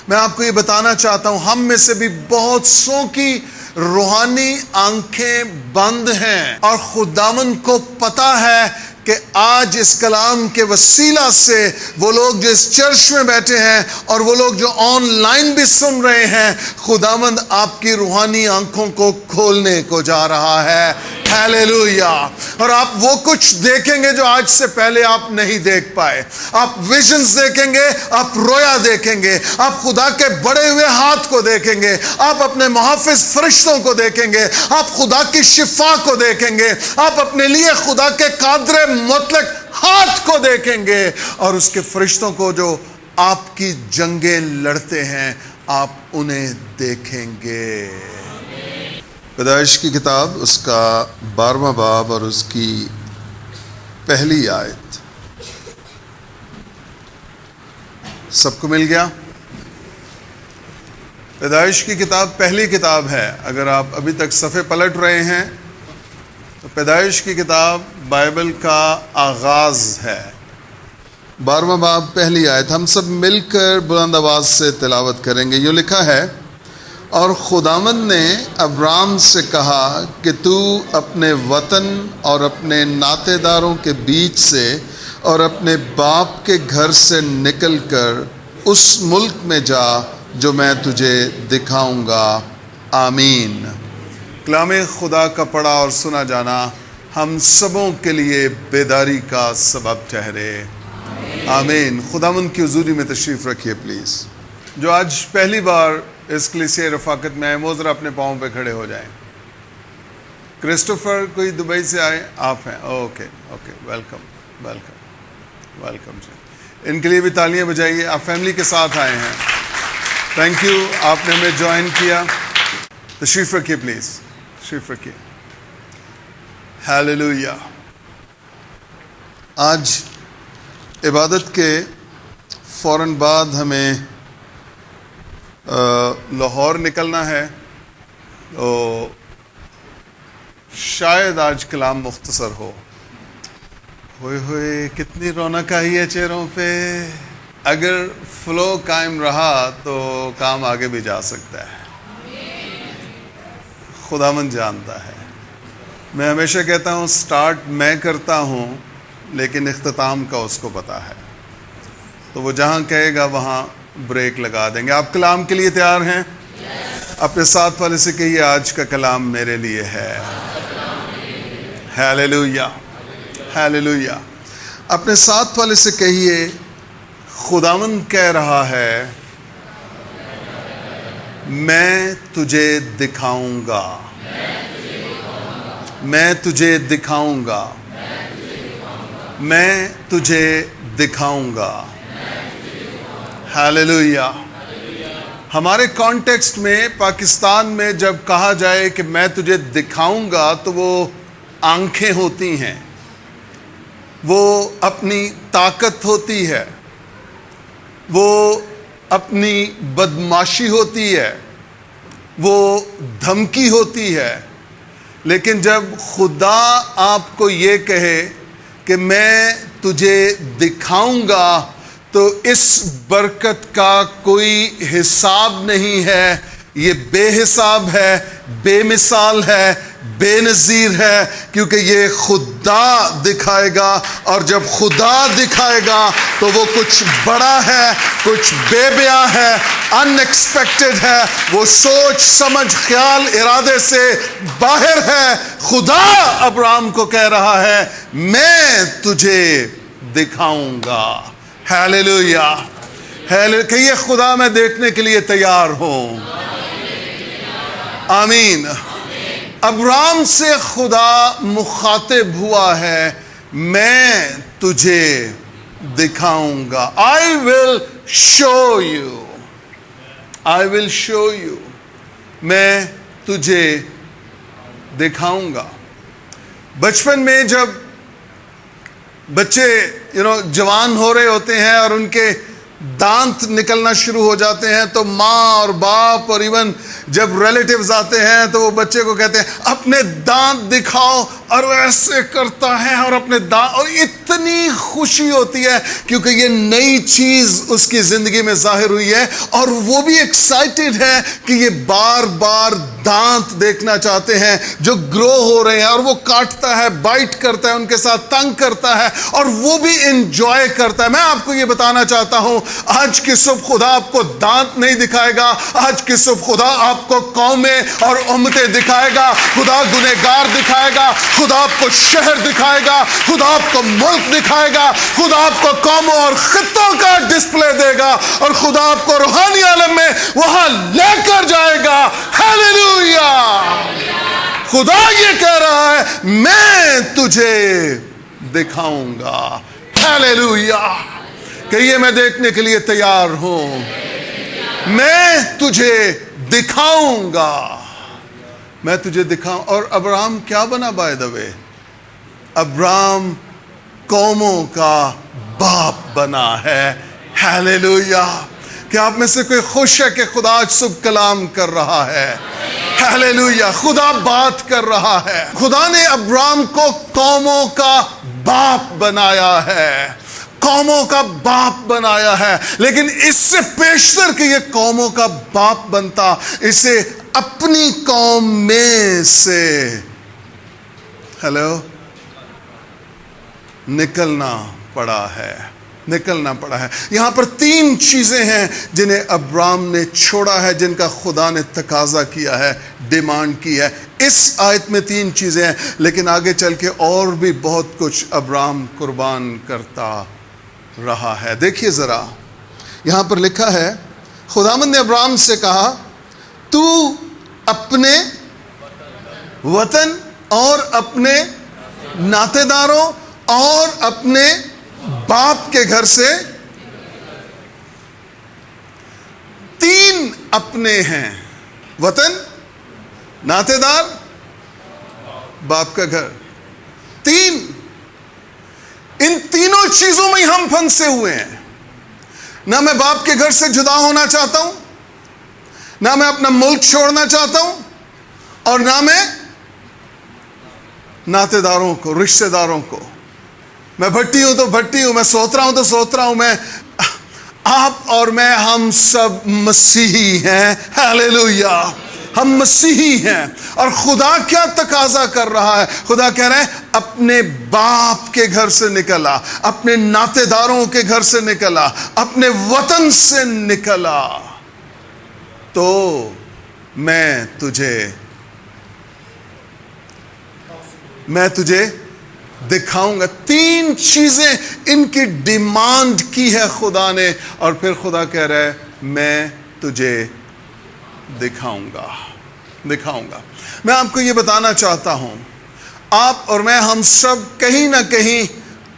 میں آپ کو یہ بتانا چاہتا ہوں، ہم میں سے بھی بہت سو کی روحانی آنکھیں بند ہیں، اور خداوند کو پتا ہے کہ آج اس کلام کے وسیلہ سے وہ لوگ جو اس چرچ میں بیٹھے ہیں اور وہ لوگ جو آن لائن بھی سن رہے ہیں، خداوند آپ کی روحانی آنکھوں کو کھولنے کو جا رہا ہے۔ ہیلیلویا۔ اور آپ وہ کچھ دیکھیں گے جو آج سے پہلے آپ نہیں دیکھ پائے۔ آپ ویژنز دیکھیں گے، آپ رویا دیکھیں گے، آپ خدا کے بڑے ہوئے ہاتھ کو دیکھیں گے، آپ اپنے محافظ فرشتوں کو دیکھیں گے، آپ خدا کی شفا کو دیکھیں گے، آپ اپنے لیے خدا کے قادر مطلق ہاتھ کو دیکھیں گے، اور اس کے فرشتوں کو جو آپ کی جنگیں لڑتے ہیں آپ انہیں دیکھیں گے۔ پیدائش کی کتاب اس کا 12واں باب اور اس کی پہلی آیت، سب کو مل گیا؟ پیدائش کی کتاب پہلی کتاب ہے۔ اگر آپ ابھی تک صفحے پلٹ رہے ہیں تو پیدائش کی کتاب بائبل کا آغاز ہے۔ 12واں باب پہلی آیت ہم سب مل کر بلند آواز سے تلاوت کریں گے۔ یوں لکھا ہے، اور خداوند نے ابرام سے کہا کہ تو اپنے وطن اور اپنے ناطے داروں کے بیچ سے اور اپنے باپ کے گھر سے نکل کر اس ملک میں جا جو میں تجھے دکھاؤں گا۔ آمین۔ کلام خدا کا پڑھا اور سنا جانا ہم سبوں کے لیے بیداری کا سبب ٹھہرے۔ آمین۔ خداوند کی حضوری میں تشریف رکھیے پلیز۔ جو آج پہلی بار اس کلیسیا رفاقت میں آئے وہ ذرا اپنے پاؤں پہ کھڑے ہو جائیں۔ کرسٹوفر کوئی دبئی سے آئے؟ آپ ہیں؟ Okay okay, welcome welcome welcome جی۔ ان کے لیے بھی تالیاں بجائیے، آپ فیملی کے ساتھ آئے ہیں۔ تھینک یو، آپ نے ہمیں جوائن کیا۔ تشریف رکھیے پلیز، تشریف رکھیے۔ ہیلیلویا۔ آج عبادت کے فوراً بعد ہمیں لاہور نکلنا ہے، تو شاید آج کلام مختصر ہو۔ ہوئے ہوئے کتنی رونق آئی ہے چہروں پہ۔ اگر فلو قائم رہا تو کام آگے بھی جا سکتا ہے، خداوند جانتا ہے۔ میں ہمیشہ کہتا ہوں سٹارٹ میں کرتا ہوں لیکن اختتام کا اس کو پتا ہے، تو وہ جہاں کہے گا وہاں بریک لگا دیں گے۔ آپ کلام کے لیے تیار ہیں؟ اپنے ساتھ والے سے کہیے، آج کا کلام میرے لیے ہے۔ Hallelujah hallelujah. اپنے ساتھ والے سے کہیے، خداوند کہہ رہا ہے میں تجھے دکھاؤں گا، میں تجھے دکھاؤں گا، میں تجھے دکھاؤں گا۔ ہیلیلویا۔ ہمارے کانٹیکسٹ میں پاکستان میں جب کہا جائے کہ میں تجھے دکھاؤں گا تو وہ آنکھیں ہوتی ہیں، وہ اپنی طاقت ہوتی ہے، وہ اپنی بدماشی ہوتی ہے، وہ دھمکی ہوتی ہے۔ لیکن جب خدا آپ کو یہ کہے کہ میں تجھے دکھاؤں گا تو اس برکت کا کوئی حساب نہیں ہے، یہ بے حساب ہے، بے مثال ہے، بے نظیر ہے، کیونکہ یہ خدا دکھائے گا، اور جب خدا دکھائے گا تو وہ کچھ بڑا ہے، کچھ بے بیاں ہے، ان ایکسپیکٹڈ ہے، وہ سوچ سمجھ خیال ارادے سے باہر ہے۔ خدا ابراہیم کو کہہ رہا ہے میں تجھے دکھاؤں گا۔ ہیلیلویا۔ کہیے خدا میں دیکھنے کے لیے تیار ہوں۔ آمین۔ ابراہیم سے خدا مخاطب ہوا ہے، میں تجھے دکھاؤں گا۔ I will show you. I will show you. میں تجھے دکھاؤں گا۔ بچپن میں جب بچے جوان ہو رہے ہوتے ہیں اور ان کے دانت نکلنا شروع ہو جاتے ہیں تو ماں اور باپ اور ایون جب ریلیٹیوز آتے ہیں تو وہ بچے کو کہتے ہیں اپنے دانت دکھاؤ، اور وہ ایسے کرتا ہے اور اپنے اور اتنی خوشی ہوتی ہے کیونکہ یہ نئی چیز اس کی زندگی میں ظاہر ہوئی ہے، اور وہ بھی ایکسائٹڈ ہے کہ یہ بار بار دانت دیکھنا چاہتے ہیں جو گرو ہو رہے ہیں، اور وہ کاٹتا ہے، بائٹ کرتا ہے، ان کے ساتھ تنگ کرتا ہے، اور وہ بھی انجوائے کرتا ہے۔ میں آپ کو یہ بتانا چاہتا ہوں، آج کی صبح خدا آپ کو دانت نہیں دکھائے گا، آج کی صبح خدا آپ کو قومیں اور امتیں دکھائے گا، خدا گنہگار دکھائے گا، خدا آپ کو شہر دکھائے گا، خدا آپ کو ملک دکھائے گا، خدا آپ کو قوموں اور خطوں کا ڈسپلے دے گا، اور خدا آپ کو روحانی عالم میں وہاں لے کر جائے گا۔ ہیلیلویا! خدا یہ کہہ رہا ہے، میں تجھے دکھاؤں گا۔ ہیلیلویا! کہیے، میں دیکھنے کے لیے تیار ہوں، میں تجھے دکھاؤں گا، میں تجھے دکھاؤں۔ اور ابراہم کیا بنا بائی دا وے؟ ابراہم قوموں کا باپ بنا ہے۔ ہیلیلویا! کہ آپ میں سے کوئی خوش ہے کہ خدا آج صبح کلام کر رہا ہے؟ ہیلیلویا! خدا بات کر رہا ہے۔ خدا نے ابراہم کو قوموں کا باپ بنایا ہے، قوموں کا باپ بنایا ہے، لیکن اس سے پیشتر کہ یہ قوموں کا باپ بنتا، اسے اپنی قوم میں سے نکلنا پڑا ہے۔ یہاں پر 3 چیزیں ہیں جنہیں ابراہم نے چھوڑا ہے، جن کا خدا نے تقاضا کیا ہے، ڈیمانڈ کی ہے۔ اس آیت میں 3 چیزیں ہیں، لیکن آگے چل کے اور بھی بہت کچھ ابراہم قربان کرتا رہا ہے۔ دیکھیے ذرا، یہاں پر لکھا ہے، خداوند نے ابراہم سے کہا، تو اپنے وطن اور اپنے ناطے داروں اور اپنے باپ کے گھر سے 3 اپنے ہیں، وطن، ناطے دار، باپ کا گھر، 3۔ ان تینوں چیزوں میں ہم پھنسے ہوئے ہیں۔ نہ میں باپ کے گھر سے جدا ہونا چاہتا ہوں، نہ میں اپنا ملک چھوڑنا چاہتا ہوں، اور نہ میں ناطے داروں کو، رشتہ داروں کو۔ میں بھٹی ہوں تو بھٹی ہوں، میں سوترا ہوں تو سوترا ہوں۔ میں آپ اور میں، ہم سب مسیحی ہیں۔ ہیلیلویا! ہم مسیحی ہیں، اور خدا کیا تقاضا کر رہا ہے؟ خدا کہہ رہے ہیں، اپنے باپ کے گھر سے نکلا، اپنے ناطے داروں کے گھر سے نکلا، اپنے وطن سے نکلا، تو میں تجھے دکھاؤں گا۔ 3 چیزیں ان کی ڈیمانڈ کی ہے خدا نے، اور پھر خدا کہہ رہا ہے، میں تجھے دکھاؤں گا۔ میں آپ کو یہ بتانا چاہتا ہوں، آپ اور میں، ہم سب کہیں نہ کہیں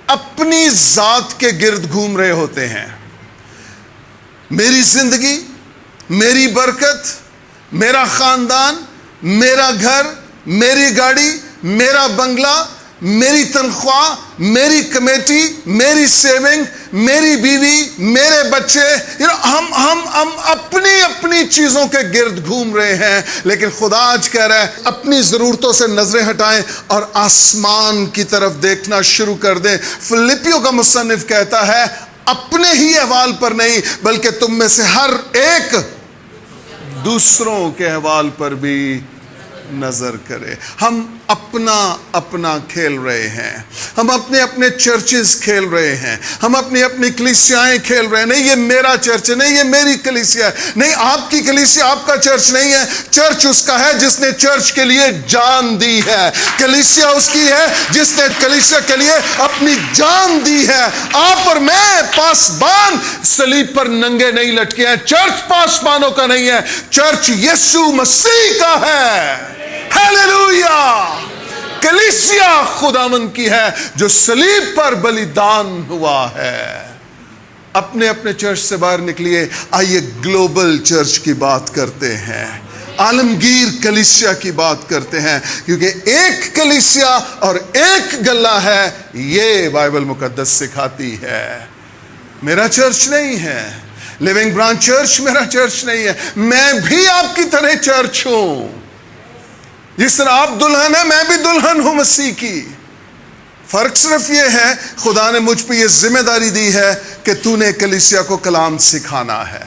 اپنی ذات کے گرد گھوم رہے ہوتے ہیں۔ میری زندگی، میری برکت، میرا خاندان، میرا گھر، میری گاڑی، میرا بنگلہ، میری تنخواہ، میری کمیٹی، میری سیونگ، میری بیوی، میرے بچے، ہم اپنی چیزوں کے گرد گھوم رہے ہیں۔ لیکن خدا آج کہہ رہا ہے، اپنی ضرورتوں سے نظریں ہٹائیں اور آسمان کی طرف دیکھنا شروع کر دیں۔ فلپیوں کا مصنف کہتا ہے، اپنے ہی احوال پر نہیں، بلکہ تم میں سے ہر ایک دوسروں کے احوال پر بھی نظر کرے۔ ہم اپنا کھیل رہے ہیں، ہم اپنے چرچز کھیل رہے ہیں، ہم اپنی کلیسیائیں کھیل رہے ہیں۔ نہیں یہ میرا چرچ ہے، نہیں یہ میری کلیسیا ہے، نہیں آپ کی کلیسیا آپ کا چرچ نہیں ہے۔ چرچ اس کا ہے جس نے چرچ کے لیے جان دی ہے، کلیسیا اس کی ہے جس نے کلیسیا کے لیے اپنی جان دی ہے۔ آپ اور میں پاسبان صلیب پر ننگے نہیں لٹکے ہیں۔ چرچ پاسبانوں کا نہیں ہے، چرچ یسوع مسیح کا ہے۔ ہیلیلویا! کلیسیا خداوند کی ہے جو صلیب پر بلیدان ہوا ہے۔ اپنے چرچ سے باہر نکلیے، آئیے گلوبل چرچ کی بات کرتے ہیں، عالمگیر کلیسیا کی بات کرتے ہیں، کیونکہ ایک کلیسیا اور ایک گلہ ہے، یہ بائبل مقدس سکھاتی ہے۔ میرا چرچ نہیں ہے، لیونگ برانچ چرچ میرا چرچ نہیں ہے، میں بھی آپ کی طرح چرچ ہوں، جس طرح آپ دلہن ہیں میں بھی دلہن ہوں مسیح کی. فرق صرف یہ ہے خدا نے مجھ پہ یہ ذمہ داری دی ہے کہ تو نے کلیسیا کو کلام سکھانا ہے,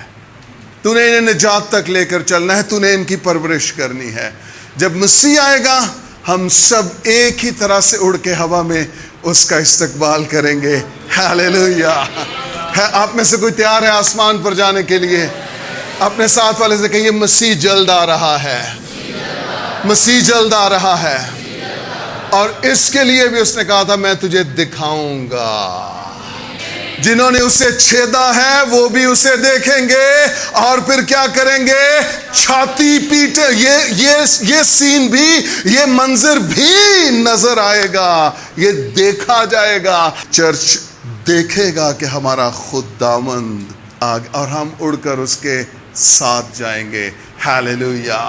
تو نے انہیں نجات تک لے کر چلنا ہے, تو نے ان کی پرورش کرنی ہے. جب مسیح آئے گا ہم سب ایک ہی طرح سے اڑ کے ہوا میں اس کا استقبال کریں گے. ہاللیلویا. ہے آپ میں سے کوئی تیار ہے آسمان پر جانے کے لیے؟ اپنے ساتھ والے سے کہیے مسیح جلد آ رہا ہے, مسیح جلد آ رہا ہے. اور اس کے لیے بھی اس نے کہا تھا میں تجھے دکھاؤں گا. جنہوں نے اسے چھیدا ہے وہ بھی اسے دیکھیں گے اور پھر کیا کریں گے؟ چھاتی پیٹے. یہ سین بھی, یہ منظر بھی نظر آئے گا, یہ دیکھا جائے گا. چرچ دیکھے گا کہ ہمارا خداوند اور ہم اڑ کر اس کے ساتھ جائیں گے. ہاللیلویا.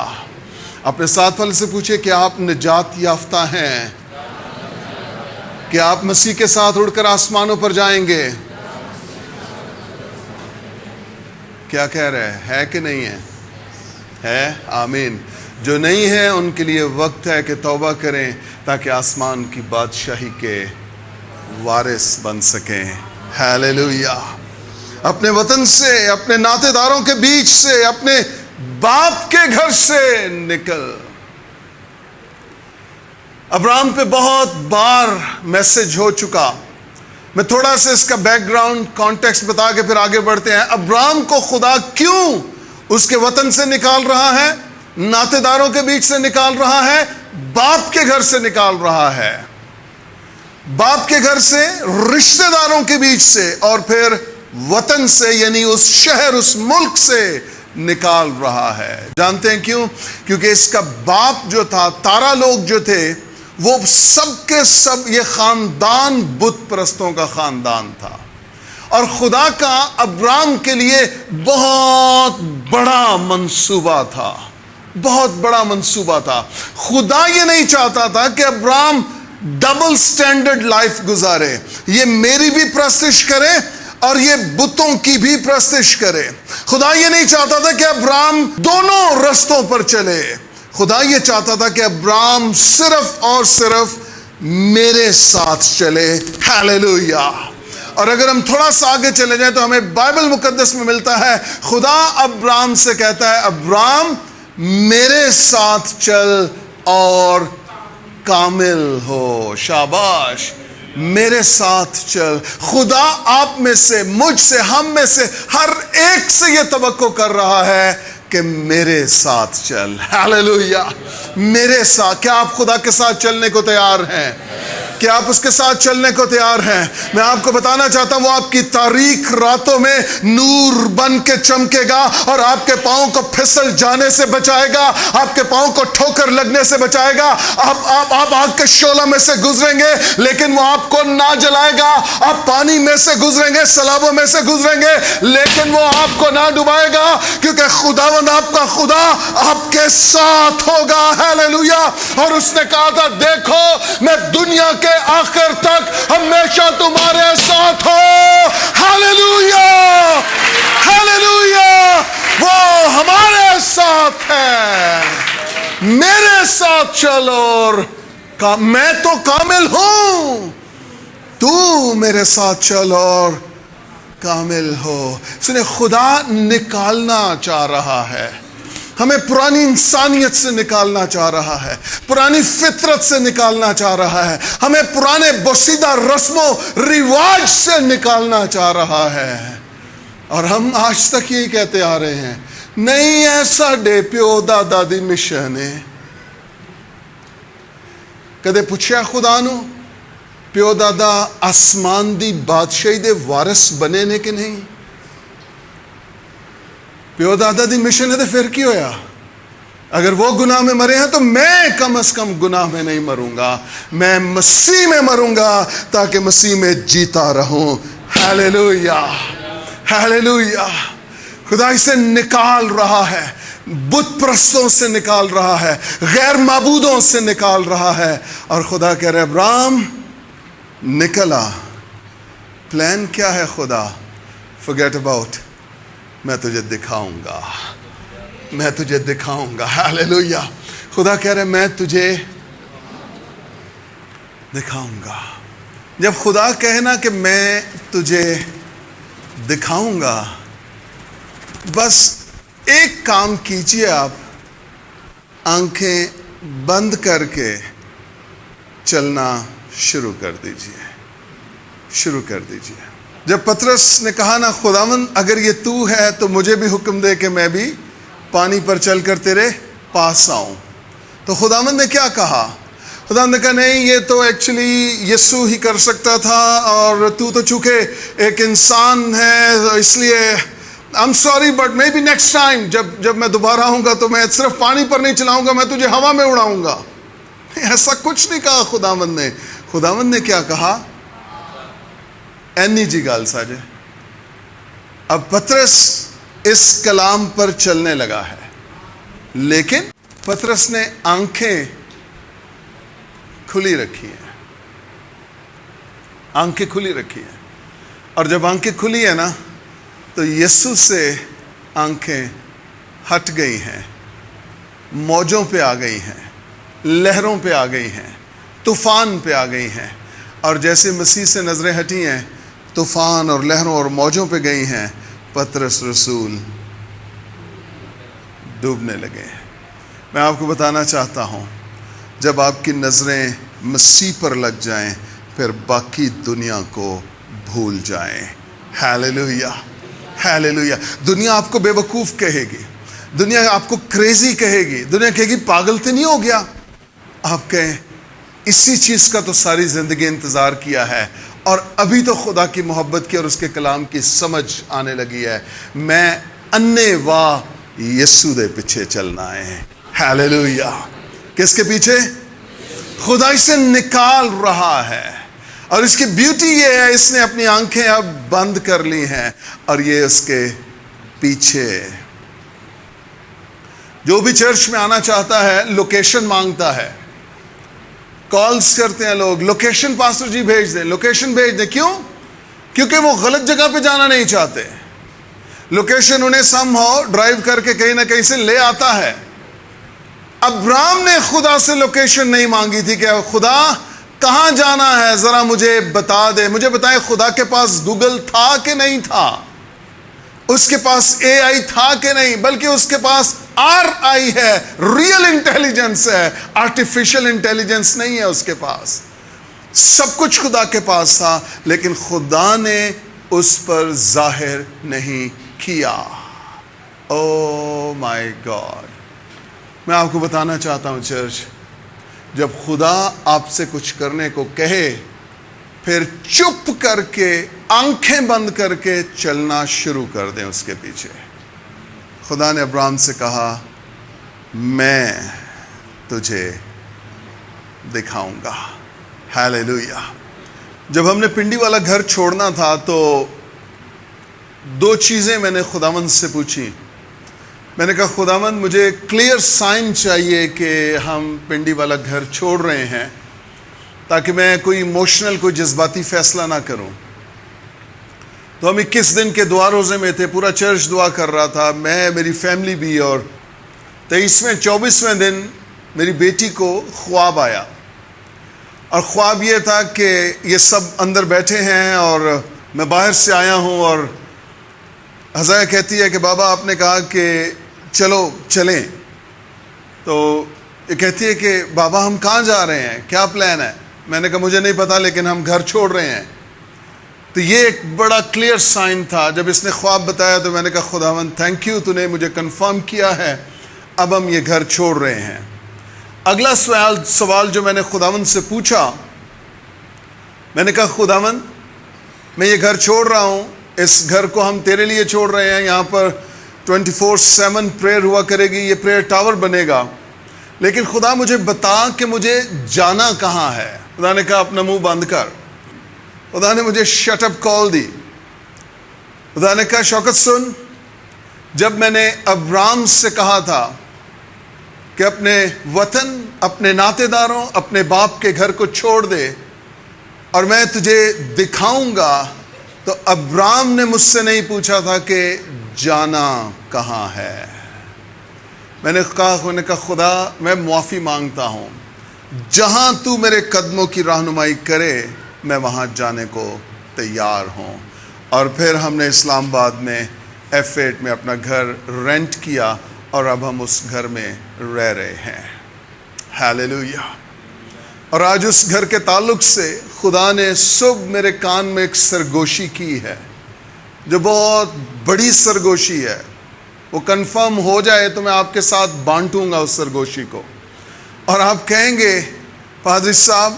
اپنے ساتھ والے سے پوچھے کہ آپ نجات یافتہ ہیں, کہ آپ مسیح کے ساتھ اڑ کر آسمانوں پر جائیں گے. کیا کہہ رہے ہے کہ نہیں ہے؟ آمین. جو نہیں ہے ان کے لیے وقت ہے کہ توبہ کریں تاکہ آسمان کی بادشاہی کے وارث بن سکیں. ہاللیلویا. اپنے وطن سے, اپنے ناطے داروں کے بیچ سے, اپنے باپ کے گھر سے نکل. ابراہیم پہ بہت بار میسج ہو چکا. میں تھوڑا سا اس کا بیک گراؤنڈ کانٹیکسٹ بتا کے پھر آگے بڑھتے ہیں. ابراہیم کو خدا کیوں اس کے وطن سے نکال رہا ہے, ناطے داروں کے بیچ سے نکال رہا ہے, باپ کے گھر سے نکال رہا ہے, باپ کے گھر سے, رشتہ داروں کے بیچ سے, اور پھر وطن سے یعنی اس شہر, اس ملک سے نکال رہا ہے. جانتے ہیں کیوں؟ کیونکہ اس کا باپ جو تھا, تارا لوگ جو تھے, وہ سب کے سب یہ خاندان بت پرستوں کا خاندان تھا. اور خدا کا ابراہیم کے لیے بہت بڑا منصوبہ تھا, بہت بڑا منصوبہ تھا. خدا یہ نہیں چاہتا تھا کہ ابراہیم ڈبل سٹینڈرڈ لائف گزارے, یہ میری بھی پرستش کرے اور یہ بتوں کی بھی پرستش کرے. خدا یہ نہیں چاہتا تھا کہ ابراہیم دونوں رستوں پر چلے. خدا یہ چاہتا تھا کہ ابراہیم صرف اور صرف میرے ساتھ چلے. ہاللیلویا. اور اگر ہم تھوڑا سا آگے چلے جائیں تو ہمیں بائبل مقدس میں ملتا ہے خدا ابراہیم سے کہتا ہے ابراہیم میرے ساتھ چل اور کامل ہو. شاباش. میرے ساتھ چل. خدا آپ میں سے, مجھ سے, ہم میں سے ہر ایک سے یہ توقع کر رہا ہے کہ میرے ساتھ چل. ہاللیلویا. میرے ساتھ. کیا آپ خدا کے ساتھ چلنے کو تیار ہیں؟ کیا آپ اس کے ساتھ چلنے کو تیار ہیں؟ میں آپ کو بتانا چاہتا ہوں وہ آپ کی تاریک راتوں میں نور بن کے چمکے گا اور آپ کے پاؤں کو پھسل جانے سے بچائے گا, آپ کے پاؤں کو ٹھوکر لگنے سے بچائے گا. آپ آگ کے شعلہ میں سے گزریں گے لیکن وہ آپ کو نہ جلائے گا. آپ پانی میں سے گزریں گے, سیلابوں میں سے گزریں گے لیکن وہ آپ کو نہ ڈبائے گا کیونکہ خداوند آپ کا خدا آپ کے ساتھ ہوگا. ہاللیلویا. اور اس نے کہا تھا دیکھو میں دنیا کے آخر تک ہمیشہ تمہارے ساتھ ہو. ہاللیلویا. ہاللیلویا. وہ ہمارے ساتھ ہے. میرے ساتھ چلو اور میں تو کامل ہوں, تو میرے ساتھ چل اور کامل ہو. سنیں خدا نکالنا چاہ رہا ہے, ہمیں پرانی انسانیت سے نکالنا چاہ رہا ہے, پرانی فطرت سے نکالنا چاہ رہا ہے, ہمیں پرانے بوسیدہ رسم و رواج سے نکالنا چاہ رہا ہے. اور ہم آج تک یہی کہتے آ رہے ہیں نہیں ہے ساڈے پیو دادا دی مشن ہے. کدے پوچھیا خدا نو پیو دادا آسمان دی بادشاہی دے وارث بنے نے کہ نہیں؟ پیو دادا دی مشن ہے تو پھر کی ہویا؟ اگر وہ گناہ میں مرے ہیں تو میں کم از کم گناہ میں نہیں مروں گا, میں مسیح میں مروں گا تاکہ مسیح میں جیتا رہوں. ہاللیلویا. ہاللیلویا. خدا اسے نکال رہا ہے, بت پرستوں سے نکال رہا ہے, غیر معبودوں سے نکال رہا ہے. اور خدا کہہ رہے ابراہیم نکلا. پلان کیا ہے خدا؟ forget about. میں تجھے دکھاؤں گا, میں تجھے دکھاؤں گا. ہاللیلویا. خدا کہہ رہے میں تجھے دکھاؤں گا. جب خدا کہنا کہ میں تجھے دکھاؤں گا، بس ایک کام کیجئے، آپ آنکھیں بند کر کے چلنا شروع کر دیجئے. جب پطرس نے کہا نا خداوند اگر یہ تو ہے تو مجھے بھی حکم دے کہ میں بھی پانی پر چل کر تیرے پاس آؤں، تو خداوند نے کیا کہا؟ خداوند نے کہا نہیں، یہ تو ایکچولی یسوع ہی کر سکتا تھا، اور تو چونکہ ایک انسان ہے اس لیے I'm sorry but maybe next time جب میں دوبارہ آؤں گا تو میں صرف پانی پر نہیں چلاؤں گا، میں تجھے ہوا میں اڑاؤں گا. ایسا کچھ نہیں کہا خداوند نے کیا کہا؟ اینی جی گال ساجے. اب پطرس اس کلام پر چلنے لگا ہے، لیکن پطرس نے آنکھیں کھلی رکھی ہیں. اور جب آنکھیں کھلی ہیں نا تو یسوع سے آنکھیں ہٹ گئی ہیں، موجوں پہ آ گئی ہیں، لہروں پہ آ گئی ہیں، طوفان پہ آ گئی ہیں. اور جیسے مسیح سے نظریں ہٹی ہیں، طوفان اور لہروں اور موجوں پہ گئی ہیں، پطرس رسول ڈوبنے لگے ہیں. میں آپ کو بتانا چاہتا ہوں، جب آپ کی نظریں مسیح پر لگ جائیں پھر باقی دنیا کو بھول جائیں. Hallelujah, hallelujah. دنیا آپ کو بے وقوف کہے گی، دنیا آپ کو کریزی کہے گی، دنیا کہے گی پاگل تو نہیں ہو گیا. آپ کہیں اسی چیز کا تو ساری زندگی انتظار کیا ہے، اور ابھی تو خدا کی محبت کی اور اس کے کلام کی سمجھ آنے لگی ہے. میں انے واہ یسوع دے پیچھے چلنا ہے. ہیلیلویا. کس کے پیچھے؟ خدا اسے نکال رہا ہے، اور اس کی بیوٹی یہ ہے اس نے اپنی آنکھیں اب بند کر لی ہیں، اور یہ اس کے پیچھے. جو بھی چرچ میں آنا چاہتا ہے لوکیشن مانگتا ہے، کالز کرتے ہیں لوگ، لوکیشن پاسٹر جی بھیج دیں، لوکیشن بھیج دیں. کیوں؟ کیونکہ وہ غلط جگہ پہ جانا نہیں چاہتے. لوکیشن انہیں سم ہو ڈرائیو کر کے کہیں نہ کہیں سے لے آتا ہے. ابراہیم نے خدا سے لوکیشن نہیں مانگی تھی کہ خدا کہاں جانا ہے ذرا مجھے بتا دے. مجھے بتائیں خدا کے پاس گوگل تھا کہ نہیں تھا؟ اس کے پاس اے آئی تھا کہ نہیں؟ بلکہ اس کے پاس آر آئی ہے، ریئل انٹیلیجنس ہے، آرٹیفیشل انٹیلیجنس نہیں ہے اس کے پاس. سب کچھ خدا کے پاس تھا، لیکن خدا نے اس پر ظاہر نہیں کیا. او مائی گاڈ. میں آپ کو بتانا چاہتا ہوں چرچ، جب خدا آپ سے کچھ کرنے کو کہے پھر چپ کر کے آنکھیں بند کر کے چلنا شروع کر دیں اس کے پیچھے. خدا نے ابراہیم سے کہا میں تجھے دکھاؤں گا. ہیلیلویا. جب ہم نے پنڈی والا گھر چھوڑنا تھا تو 2 چیزیں میں نے خداوند سے پوچھی. میں نے کہا خداوند مجھے کلیئر سائن چاہیے کہ ہم پنڈی والا گھر چھوڑ رہے ہیں، تاکہ میں کوئی ایموشنل کوئی جذباتی فیصلہ نہ کروں. تو ہم 21 دن کے دعا روزے میں تھے، پورا چرچ دعا کر رہا تھا، میں میری فیملی بھی. اور 23ویں 24ویں دن میری بیٹی کو خواب آیا، اور خواب یہ تھا کہ یہ سب اندر بیٹھے ہیں اور میں باہر سے آیا ہوں. اور حضرت کہتی ہے کہ بابا آپ نے کہا کہ چلو چلیں. تو یہ کہتی ہے کہ بابا ہم کہاں جا رہے ہیں، کیا پلان ہے؟ میں نے کہا مجھے نہیں پتا، لیکن ہم گھر چھوڑ رہے ہیں. تو یہ ایک بڑا کلیئر سائن تھا. جب اس نے خواب بتایا تو میں نے کہا خداوند تھینک یو، تو نے مجھے کنفرم کیا ہے، اب ہم یہ گھر چھوڑ رہے ہیں. اگلا سوال جو میں نے خداوند سے پوچھا، میں نے کہا خداوند میں یہ گھر چھوڑ رہا ہوں، اس گھر کو ہم تیرے لیے چھوڑ رہے ہیں، یہاں پر 24/7 پریئر ہوا کرے گی، یہ پریئر ٹاور بنے گا، لیکن خدا مجھے بتا کہ مجھے جانا کہاں ہے. خدا نے کہا اپنا منہ بند کر. خدا نے مجھے شٹ اپ کال دی. خدا نے کہا شوکت سن، جب میں نے ابراہیم سے کہا تھا کہ اپنے وطن، اپنے ناطے داروں، اپنے باپ کے گھر کو چھوڑ دے اور میں تجھے دکھاؤں گا، تو ابراہیم نے مجھ سے نہیں پوچھا تھا کہ جانا کہاں ہے. میں نے کہا خدا میں معافی مانگتا ہوں، جہاں تو میرے قدموں کی رہنمائی کرے میں وہاں جانے کو تیار ہوں۔ اور پھر ہم نے اسلام آباد میں F8 میں اپنا گھر رینٹ کیا اور اب ہم اس گھر میں رہ رہے ہیں۔ ہیلیلویا۔ اور آج اس گھر کے تعلق سے خدا نے صبح میرے کان میں ایک سرگوشی کی ہے جو بہت بڑی سرگوشی ہے۔ وہ کنفرم ہو جائے تو میں آپ کے ساتھ بانٹوں گا اس سرگوشی کو، اور آپ کہیں گے پادری صاحب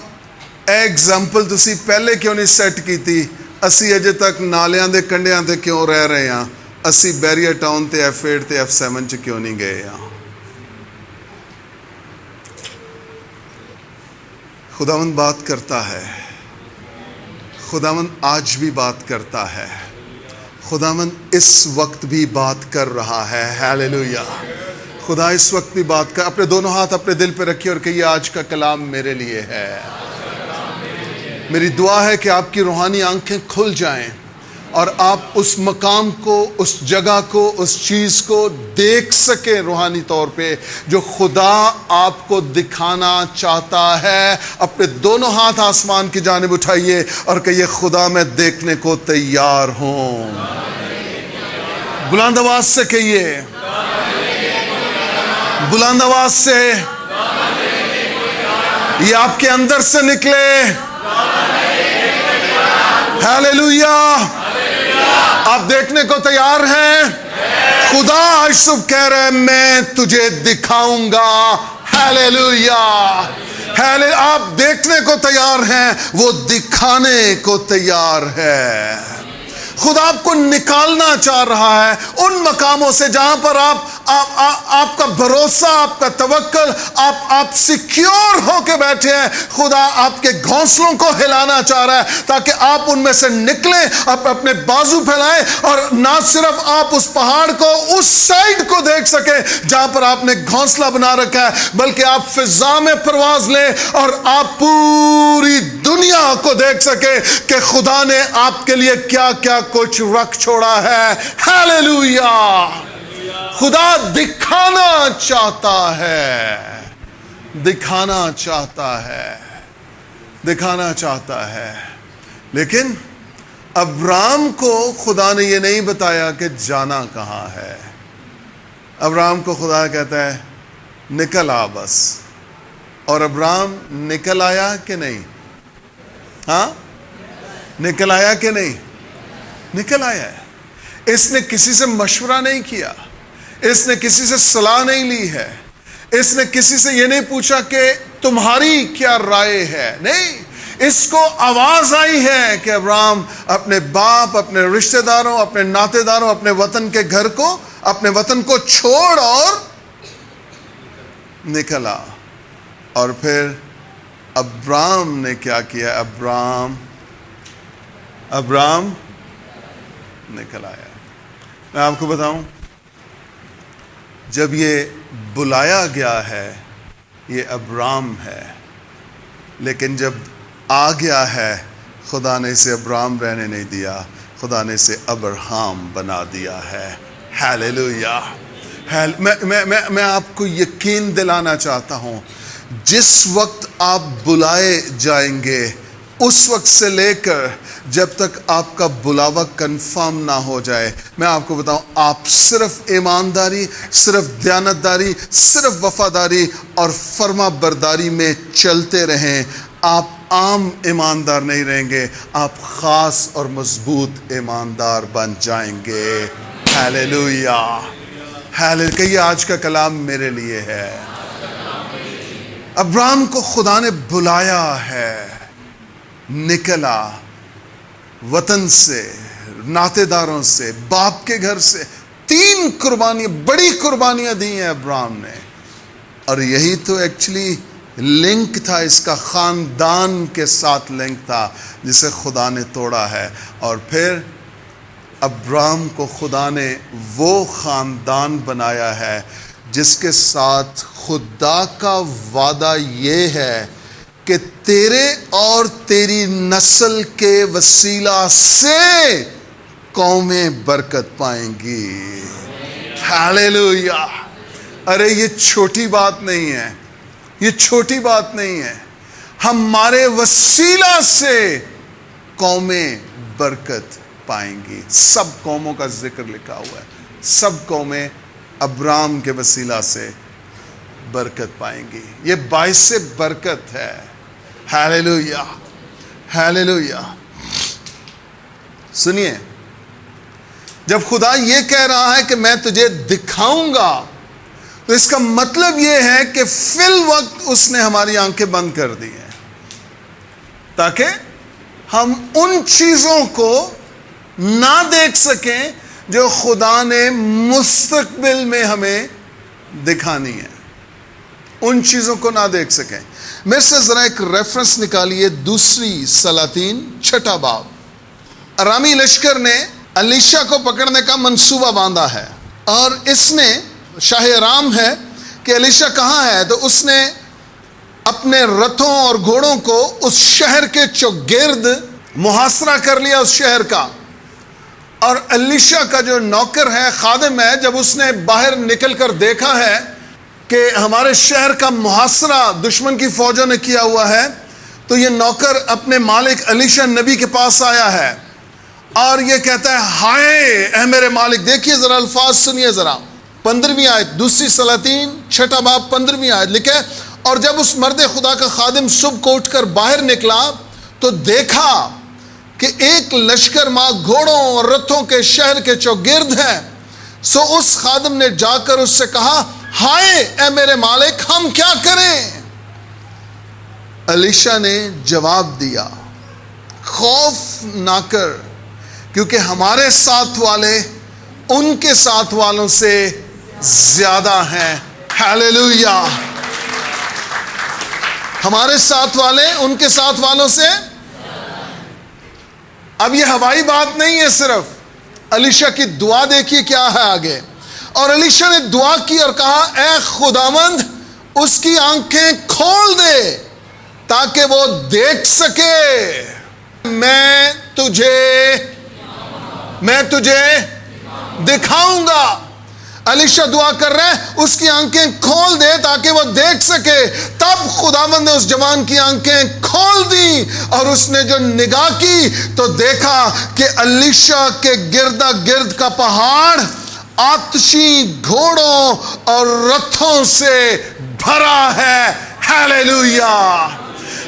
ایگزامپل تسی پہلے کیوں نہیں سیٹ کی تھی، اسی اجے تک نالیاں دے کنڈیاں تے کیوں رہ رہے ہیں، اسی بیریئر ٹاؤن تے F8 تے F7 چ کیوں نہیں گئے ہیں۔ خداوند بات کرتا ہے، خداوند آج بھی بات کرتا ہے، خداوند اس وقت بھی بات کر رہا ہے۔ ہیلیلویا۔ خدا اس وقت بھی بات کر، اپنے دونوں ہاتھ اپنے دل پہ رکھیے اور کہیے آج کا کلام میرے لیے ہے۔ میری دعا ہے کہ آپ کی روحانی آنکھیں کھل جائیں اور آپ اس مقام کو، اس جگہ کو، اس چیز کو دیکھ سکیں روحانی طور پہ جو خدا آپ کو دکھانا چاہتا ہے۔ اپنے دونوں ہاتھ آسمان کی جانب اٹھائیے اور کہیے خدا میں دیکھنے کو تیار ہوں۔ بلند آواز سے کہیے، بلند آواز سے، یہ آپ کے اندر سے نکلے۔ ہیلیلویا۔ آپ دیکھنے کو تیار ہیں؟ خدا آج صبح کہہ رہے ہیں میں تجھے دکھاؤں گا۔ ہیلیلویا۔ آپ دیکھنے کو تیار ہیں، وہ دکھانے کو تیار ہے۔ خدا آپ کو نکالنا چاہ رہا ہے ان مقاموں سے جہاں پر آپ کا بھروسہ، آپ کا توکل، آپ سیکیور ہو کے بیٹھے ہیں۔ خدا آپ کے گھونسلوں کو ہلانا چاہ رہا ہے تاکہ آپ ان میں سے نکلیں، آپ اپنے بازو پھیلائیں اور نہ صرف آپ اس پہاڑ کو، اس سائڈ کو دیکھ سکیں جہاں پر آپ نے گھونسلہ بنا رکھا ہے، بلکہ آپ فضا میں پرواز لیں اور آپ پوری دنیا کو دیکھ سکیں کہ خدا نے آپ کے لیے کیا کیا کچھ رکھ چھوڑا ہے۔ ہیلیلویا۔ خدا دکھانا چاہتا ہے، دکھانا چاہتا ہے، دکھانا چاہتا ہے۔ لیکن ابرام کو خدا نے یہ نہیں بتایا کہ جانا کہاں ہے۔ ابرام کو خدا کہتا ہے نکل آ بس، اور ابرام نکل آیا کہ نہیں؟ ہاں، نکل آیا کہ نہیں؟ نکل آیا ہے۔ اس نے کسی سے مشورہ نہیں کیا، اس نے کسی سے صلاح نہیں لی ہے، اس نے کسی سے یہ نہیں پوچھا کہ تمہاری کیا رائے ہے، نہیں، اس کو آواز آئی ہے کہ ابرام اپنے باپ، اپنے رشتہ داروں، اپنے ناطے داروں، اپنے وطن کے گھر کو، اپنے وطن کو چھوڑ اور نکلا۔ اور پھر ابرام نے کیا کیا؟ ابرام نکل آیا۔ میں آپ کو بتاؤں، جب یہ بلایا گیا ہے یہ ابرام ہے، لیکن جب آ گیا ہے خدا نے اسے ابرام رہنے نہیں دیا، خدا نے اسے ابراہم بنا دیا ہے۔ ہیلیلویا۔ میں آپ کو یقین دلانا چاہتا ہوں، جس وقت آپ بلائے جائیں گے اس وقت سے لے کر جب تک آپ کا بلاوا کنفرم نہ ہو جائے، میں آپ کو بتاؤں، آپ صرف ایمانداری، صرف دیانتداری، صرف وفاداری اور فرما برداری میں چلتے رہیں۔ آپ عام ایماندار نہیں رہیں گے، آپ خاص اور مضبوط ایماندار بن جائیں گے۔ ہیلیلویا۔ کہیے آج کا کلام میرے لیے ہے۔ ابراہیم کو خدا نے بلایا ہے، نکلا وطن سے، ناطے داروں سے، باپ کے گھر سے، 3 قربانیاں، بڑی قربانیاں دی ہیں ابراہیم نے، اور یہی تو ایکچولی لنک تھا، اس کا خاندان کے ساتھ لنک تھا جسے خدا نے توڑا ہے۔ اور پھر ابراہیم کو خدا نے وہ خاندان بنایا ہے جس کے ساتھ خدا کا وعدہ یہ ہے کہ تیرے اور تیری نسل کے وسیلہ سے قومیں برکت پائیں گی۔ ہیلیلویا۔ ارے یہ چھوٹی بات نہیں ہے، یہ چھوٹی بات نہیں ہے. ہمارے وسیلہ سے قومیں برکت پائیں گی. سب قوموں کا ذکر لکھا ہوا ہے. سب قومیں ابرام کے وسیلہ سے برکت پائیں گی. یہ باعث برکت ہے. Hallelujah, hallelujah. سنیے، جب خدا یہ کہہ رہا ہے کہ میں تجھے دکھاؤں گا، تو اس کا مطلب یہ ہے کہ فی الوقت اس نے ہماری آنکھیں بند کر دی ہیں تاکہ ہم ان چیزوں کو نہ دیکھ سکیں جو خدا نے مستقبل میں ہمیں دکھانی ہے. ان چیزوں کو نہ دیکھ سکیں. میرے سے ذرا ایک ریفرنس نکالیے، دوسری سلاطین 6 باب. ارامی لشکر نے الیشا کو پکڑنے کا منصوبہ باندھا ہے، اور اس نے شاہ ارام ہے کہ الیشا کہاں ہے، تو اس نے اپنے رتھوں اور گھوڑوں کو اس شہر کے چوگرد محاصرہ کر لیا، اس شہر کا. اور الیشا کا جو نوکر ہے، خادم ہے، جب اس نے باہر نکل کر دیکھا ہے کہ ہمارے شہر کا محاصرہ دشمن کی فوجوں نے کیا ہوا ہے، تو یہ نوکر اپنے مالک الیشا نبی کے پاس آیا ہے اور یہ کہتا ہے، ہائے اے میرے مالک. دیکھیے ذرا الفاظ سنیے ذرا. 15ویں آیت، دوسری سلاطین 6 باب 15ویں آیت لکھے، اور جب اس مرد خدا کا خادم صبح کو اٹھ کر باہر نکلا تو دیکھا کہ ایک لشکر ماں گھوڑوں اور رتھوں کے شہر کے چوگرد ہے. سو اس خادم نے جا کر اس سے کہا، ہائے اے میرے مالک، ہم کیا کریں؟ الیشا نے جواب دیا، خوف نہ کر، کیونکہ ہمارے ساتھ والے ان کے ساتھ والوں سے زیادہ ہیں. ہیلیلویا. ہمارے ساتھ والے ان کے ساتھ والوں سے. اب یہ ہوائی بات نہیں ہے صرف. الیشا کی دعا دیکھیے کیا ہے آگے. اور الیشا نے دعا کی اور کہا، اے خداوند اس کی آنکھیں کھول دے تاکہ وہ دیکھ سکے. میں تجھے دکھاؤں گا. الیشا دعا کر رہے ہیں، اس کی آنکھیں کھول دے تاکہ وہ دیکھ سکے. تب خداوند نے اس جوان کی آنکھیں کھول دی، اور اس نے جو نگاہ کی تو دیکھا کہ الیشا کے گردا گرد کا پہاڑ آتشی گھوڑوں اور رتھوں سے بھرا ہے. ہیلیلویا.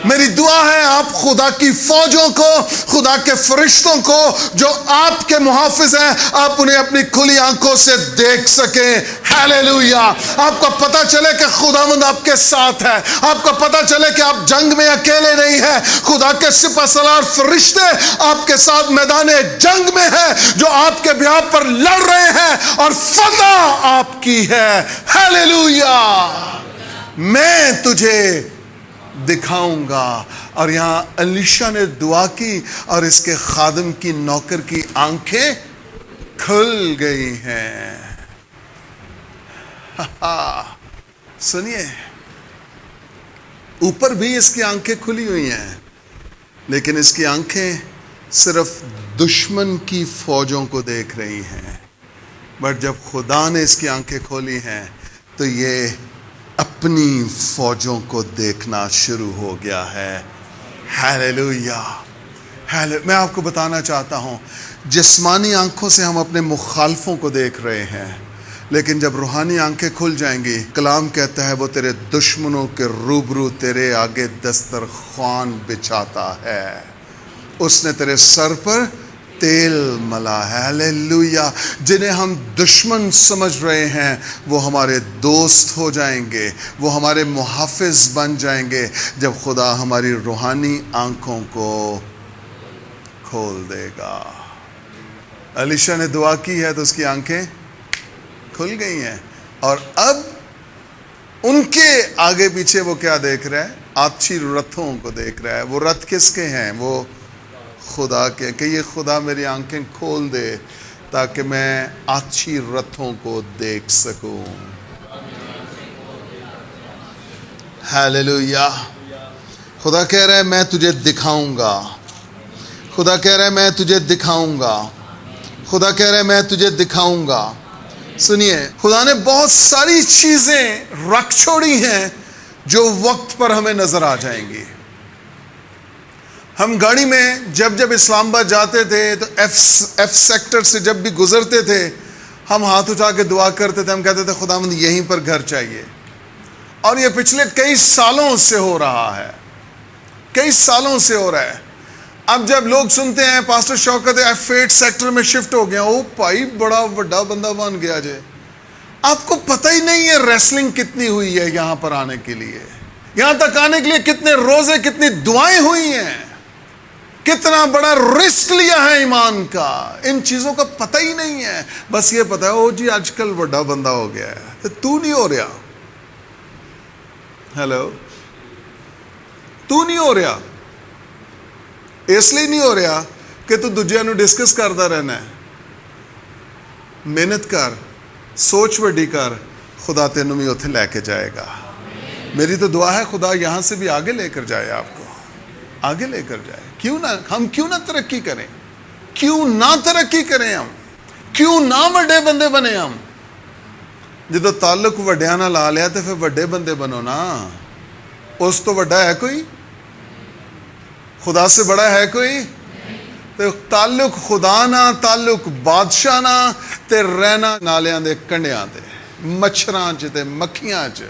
میری دعا ہے آپ خدا کی فوجوں کو، خدا کے فرشتوں کو جو آپ کے محافظ ہیں، آپ انہیں اپنی کھلی آنکھوں سے دیکھ سکیں. ہیلیلویا. آپ کو پتہ چلے کہ خداوند آپ کے ساتھ ہے. آپ کو پتہ چلے کہ آپ جنگ میں اکیلے نہیں ہیں. خدا کے سپہ سالار فرشتے آپ کے ساتھ میدان جنگ میں ہیں، جو آپ کے بیہاف پر لڑ رہے ہیں، اور فتح آپ کی ہے. ہیلیلویا. میں تجھے دکھاؤں گا. اور یہاں الیشا نے دعا کی اور اس کے خادم کی نوکر کی آنکھیں کھل گئی ہیں. سنیے، اوپر بھی اس کی آنکھیں کھلی ہوئی ہیں، لیکن اس کی آنکھیں صرف دشمن کی فوجوں کو دیکھ رہی ہیں. بٹ جب خدا نے اس کی آنکھیں کھولی ہیں تو یہ اپنی فوجوں کو دیکھنا شروع ہو گیا ہے. ہیلیلویا. میں آپ کو بتانا چاہتا ہوں، جسمانی آنکھوں سے ہم اپنے مخالفوں کو دیکھ رہے ہیں، لیکن جب روحانی آنکھیں کھل جائیں گی، کلام کہتا ہے وہ تیرے دشمنوں کے روبرو تیرے آگے دسترخوان بچھاتا ہے. اس نے تیرے سر پر تیل ملا ہے. ہیلیلویا. جنہیں ہم دشمن سمجھ رہے ہیں وہ ہمارے دوست ہو جائیں گے، وہ ہمارے محافظ بن جائیں گے جب خدا ہماری روحانی آنکھوں کو کھول دے گا. الیشا نے دعا کی ہے تو اس کی آنکھیں کھل گئی ہیں، اور اب ان کے آگے پیچھے وہ کیا دیکھ رہا ہے؟ آتشی رتھوں کو دیکھ رہا ہے. وہ رتھ کس کے ہیں؟ وہ خدا کے. کہ یہ خدا میری آنکھیں کھول دے تاکہ میں آتشی رتھوں کو دیکھ سکوں. ہیلیلویا. خدا کہہ رہا ہے میں تجھے دکھاؤں گا. خدا کہہ رہا ہے میں تجھے دکھاؤں گا. خدا کہہ رہا ہے میں تجھے دکھاؤں گا. سنیے، خدا نے بہت ساری چیزیں رکھ چھوڑی ہیں جو وقت پر ہمیں نظر آ جائیں گی۔ ہم گاڑی میں جب اسلام آباد جاتے تھے تو ایف سیکٹر سے جب بھی گزرتے تھے، ہم ہاتھ اٹھا کے دعا کرتے تھے، ہم کہتے تھے خداوند یہیں پر گھر چاہیے۔ اور یہ پچھلے کئی سالوں سے ہو رہا ہے، کئی سالوں سے ہو رہا ہے۔ اب جب لوگ سنتے ہیں پاسٹر شوکت F8 سیکٹر میں شفٹ ہو گیا، او بھائی بڑا بڑا بندہ بن گیا جے۔ آپ کو پتہ ہی نہیں ہے ریسلنگ کتنی ہوئی ہے یہاں پر آنے کے لیے، یہاں تک آنے کے لیے کتنے روزے، کتنی دعائیں ہوئی ہیں، کتنا بڑا رسک لیا ہے ایمان کا۔ ان چیزوں کا پتہ ہی نہیں ہے، بس یہ پتہ ہے او جی آج کل بڑا بندہ ہو گیا ہے۔ تو نہیں ہو رہا، ہیلو، تو نہیں ہو رہا، اس لیے نہیں ہو رہا کہ تو دوجیاں نو ڈسکس کرتا رہنا ہے۔ محنت کر، سوچ وڈی کر، خدا تینوں بھی اتنے لے کے جائے گا۔ میری تو دعا ہے خدا یہاں سے بھی آگے لے کر جائے، آپ کو آگے لے کر جائے۔ ہم کیوں نہ ترقی کریں، کیوں نہ ترقی کریں، ہم کیوں نہ وڈے بندے بنے۔ ہم جدو تعلق وڈیاں نال لا لیا تو پھر وڈے بندے بنو نا۔ اس تو وڈا ہے کوئی؟ خدا سے بڑا ہے کوئی؟ تو تعلق خدا نہ، تعلق بادشاہ نہ، تے رہنا نالیاں دے کنڈیاں تے، مچھراں چ تے مکھیاں چ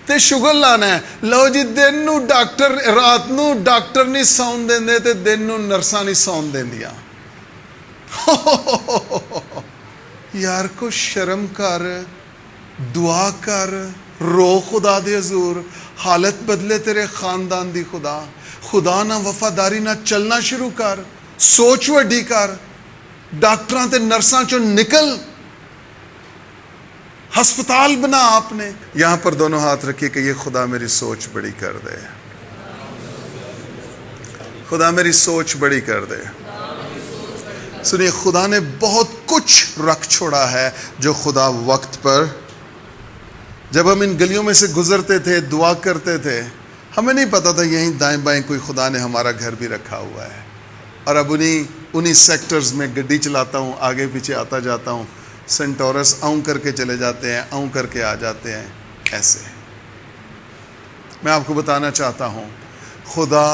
تے شغل لانا ہے۔ لو جی دن نو ڈاکٹر، رات نو ڈاکٹر نہیں سون دیندے تے دن نو نرساں نہیں سون دیندیاں۔ یار کو شرم کر، دعا کر، رو خدا دے حضور، حالت بدلے تیرے خاندان دی۔ خدا نہ وفاداری نہ چلنا شروع کر، سوچ وڈی کر، ڈاکٹراں تے نرساں چوں نکل، ہسپتال بنا آپ نے۔ یہاں پر دونوں ہاتھ رکھیے کہ یہ خدا میری سوچ بڑی کر دے، خدا میری سوچ بڑی کر دے۔ سنیے، خدا نے بہت کچھ رکھ چھوڑا ہے جو خدا وقت پر، جب ہم ان گلیوں میں سے گزرتے تھے، دعا کرتے تھے، ہمیں نہیں پتا تھا یہیں دائیں بائیں کوئی خدا نے ہمارا گھر بھی رکھا ہوا ہے۔ اور اب انہی سیکٹرز میں گڈی چلاتا ہوں، آگے پیچھے آتا جاتا ہوں، سینٹورس آؤں کر کے چلے جاتے ہیں، آؤں کر کے آ جاتے ہیں۔ ایسے میں آپ کو بتانا چاہتا ہوں، خدا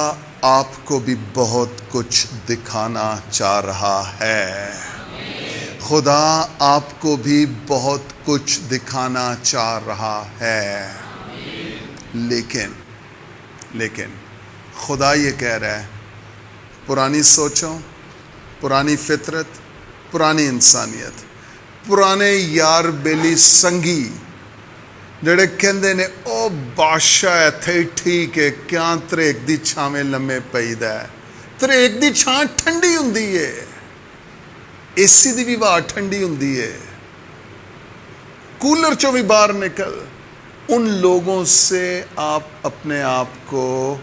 آپ کو بھی بہت کچھ دکھانا چاہ رہا ہے۔ خدا آپ کو بھی بہت کچھ دکھانا چاہ رہا ہے، لیکن خدا یہ کہہ رہا ہے، پرانی سوچوں، پرانی فطرت، پرانی انسانیت، پرانے یار بیلی سنگی جڑے کہندے نے او بادشاہ ایتھے ٹھیک ہے، کیا تریک دی چھاویں لمے پئیدا ہے۔ تریک دی چھاں ٹھنڈی ہوندی ہے، اے سی دی بھی ہوا ٹھنڈی ہوندی ہے، کولر چوں بھی باہر نکل۔ ان لوگوں سے آپ اپنے آپ کو،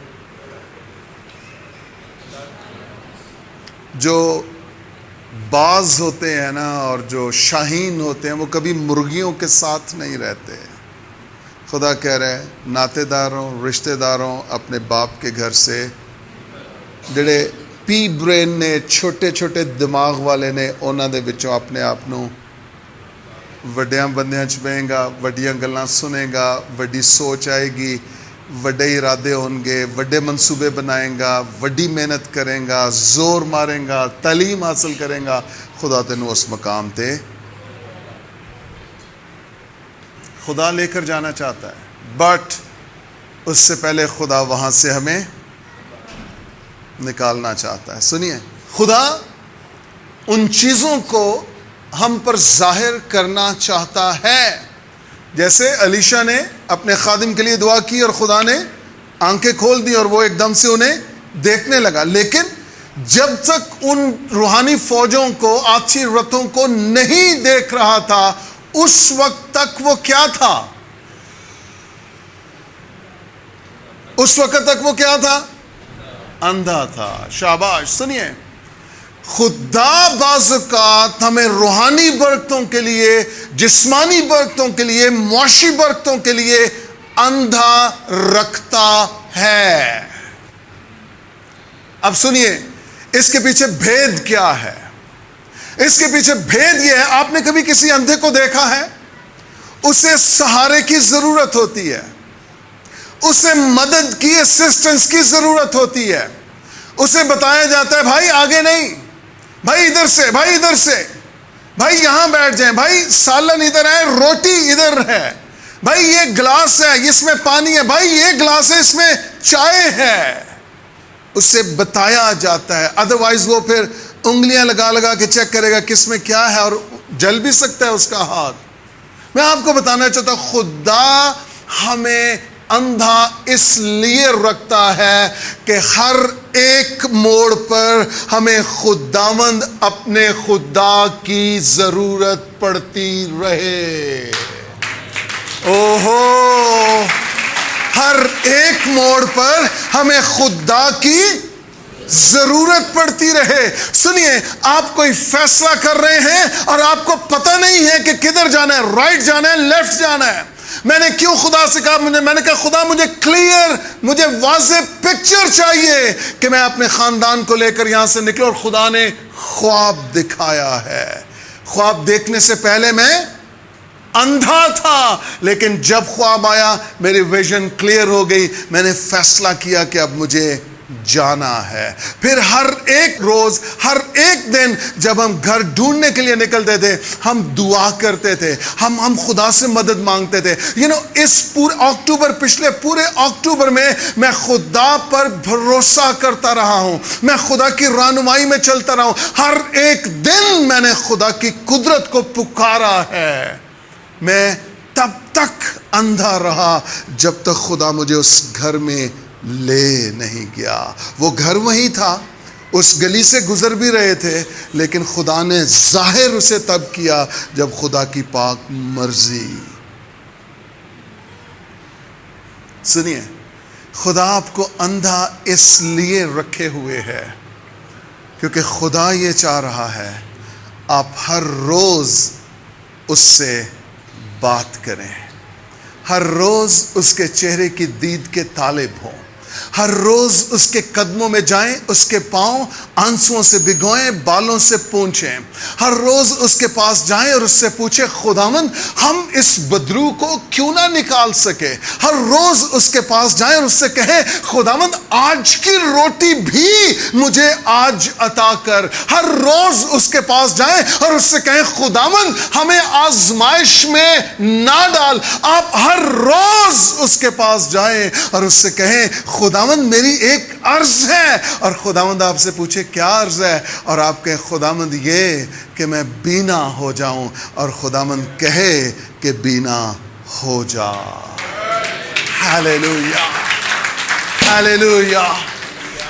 جو باز ہوتے ہیں نا اور جو شاہین ہوتے ہیں، وہ کبھی مرغیوں کے ساتھ نہیں رہتے۔ خدا کہہ رہے ہیں ناطے داروں، رشتہ داروں، اپنے باپ کے گھر سے، جڑے پی برین نے، چھوٹے چھوٹے دماغ والے نے، انہاں دے وچوں اپنے آپ نو وڈیاں بندیاں چ بہے گا، وڈیاں گلاں سنے گا، وڈی سوچ آئے گی، وڈے ارادے ہون گے، وڈے منصوبے بنائیں گا، وڈی محنت کریں گا، زور ماریں گا، تعلیم حاصل کریں گا۔ خدا تینوں اس مقام تے خدا لے کر جانا چاہتا ہے، بٹ اس سے پہلے خدا وہاں سے ہمیں نکالنا چاہتا ہے۔ سنیے، خدا ان چیزوں کو ہم پر ظاہر کرنا چاہتا ہے، جیسے علیشا نے اپنے خادم کے لیے دعا کی اور خدا نے آنکھیں کھول دی اور وہ ایک دم سے انہیں دیکھنے لگا، لیکن جب تک ان روحانی فوجوں کو، آتشی رتھوں کو نہیں دیکھ رہا تھا، اس وقت تک وہ کیا تھا؟ اس وقت تک وہ کیا تھا؟ اندھا تھا۔ شاباش۔ سنیے، خدا بعض اوقات ہمیں روحانی برکتوں کے لیے، جسمانی برکتوں کے لیے، معاشی برکتوں کے لیے اندھا رکھتا ہے۔ اب سنیے، اس کے پیچھے بھید کیا ہے؟ اس کے پیچھے بھید یہ ہے، آپ نے کبھی کسی اندھے کو دیکھا ہے؟ اسے سہارے کی ضرورت ہوتی ہے، اسے مدد کی، اسسٹنس کی ضرورت ہوتی ہے، اسے بتایا جاتا ہے بھائی آگے نہیں، بھائی ادھر سے، بھائی ادھر سے، بھائی یہاں بیٹھ جائیں، بھائی سالن ادھر ہے، روٹی ادھر ہے، بھائی یہ گلاس ہے اس میں پانی ہے، بھائی یہ گلاس ہے اس میں چائے ہے، اسے بتایا جاتا ہے۔ ادروائز وہ پھر انگلیاں لگا لگا کے چیک کرے گا کس میں کیا ہے، اور جل بھی سکتا ہے اس کا ہاتھ۔ میں آپ کو بتانا چاہتا ہوں، خدا ہمیں اندھا اس لیے رکھتا ہے کہ ہر ایک موڑ پر ہمیں خداوند اپنے خدا کی ضرورت پڑتی رہے۔ اوہو، ہر ایک موڑ پر ہمیں خدا کی ضرورت پڑتی رہے۔ سنیے، آپ کوئی فیصلہ کر رہے ہیں اور آپ کو پتہ نہیں ہے کہ کدھر جانا ہے، رائٹ جانا ہے، لیفٹ جانا ہے۔ میں نے کیوں خدا سے کہا، میں نے کہا خدا مجھے کلیئر، مجھے واضح پکچر چاہیے کہ میں اپنے خاندان کو لے کر یہاں سے نکلوں، اور خدا نے خواب دکھایا ہے۔ خواب دیکھنے سے پہلے میں اندھا تھا، لیکن جب خواب آیا میری ویژن کلیئر ہو گئی، میں نے فیصلہ کیا کہ اب مجھے جانا ہے۔ پھر ہر ایک روز، ہر ایک دن جب ہم گھر ڈھونڈنے کے لیے نکلتے تھے، ہم دعا کرتے تھے، ہم خدا سے مدد مانگتے تھے۔ اس پورے اکتوبر، پچھلے پورے اکتوبر میں خدا پر بھروسہ کرتا رہا ہوں، میں خدا کی رہنمائی میں چلتا رہا ہوں۔ ہر ایک دن میں نے خدا کی قدرت کو پکارا ہے۔ میں تب تک اندھا رہا جب تک خدا مجھے اس گھر میں لے نہیں گیا۔ وہ گھر وہی تھا، اس گلی سے گزر بھی رہے تھے، لیکن خدا نے ظاہر اسے تب کیا جب خدا کی پاک مرضی۔ سنیے، خدا آپ کو اندھا اس لیے رکھے ہوئے ہے کیونکہ خدا یہ چاہ رہا ہے آپ ہر روز اس سے بات کریں، ہر روز اس کے چہرے کی دید کے طالب ہوں، ہر روز اس کے قدموں میں جائیں، اس کے پاؤں آنسوؤں سے بھگوئیں، بالوں سے پونچھیں، ہر روز اس کے پاس جائیں اور اس سے پوچھیں خداوند ہم اس بدرو کو کیوں نہ نکال سکے۔ ہر روز اس کے پاس جائیں اور اس سے کہیں خداوند آج کی روٹی بھی مجھے آج عطا کر۔ ہر روز اس کے پاس جائیں اور اس سے کہیں خداوند ہمیں آزمائش میں نہ ڈال۔ آپ ہر روز اس کے پاس جائیں اور اس سے کہیں خداوند میری ایک عرض ہے، اور خداوند آپ سے پوچھے کیا عرض ہے، اور آپ کہیں خداوند یہ کہ میں بینا ہو جاؤں، اور خداوند کہے کہ بینا ہو جا۔ ہاللیلویا، ہاللیلویا۔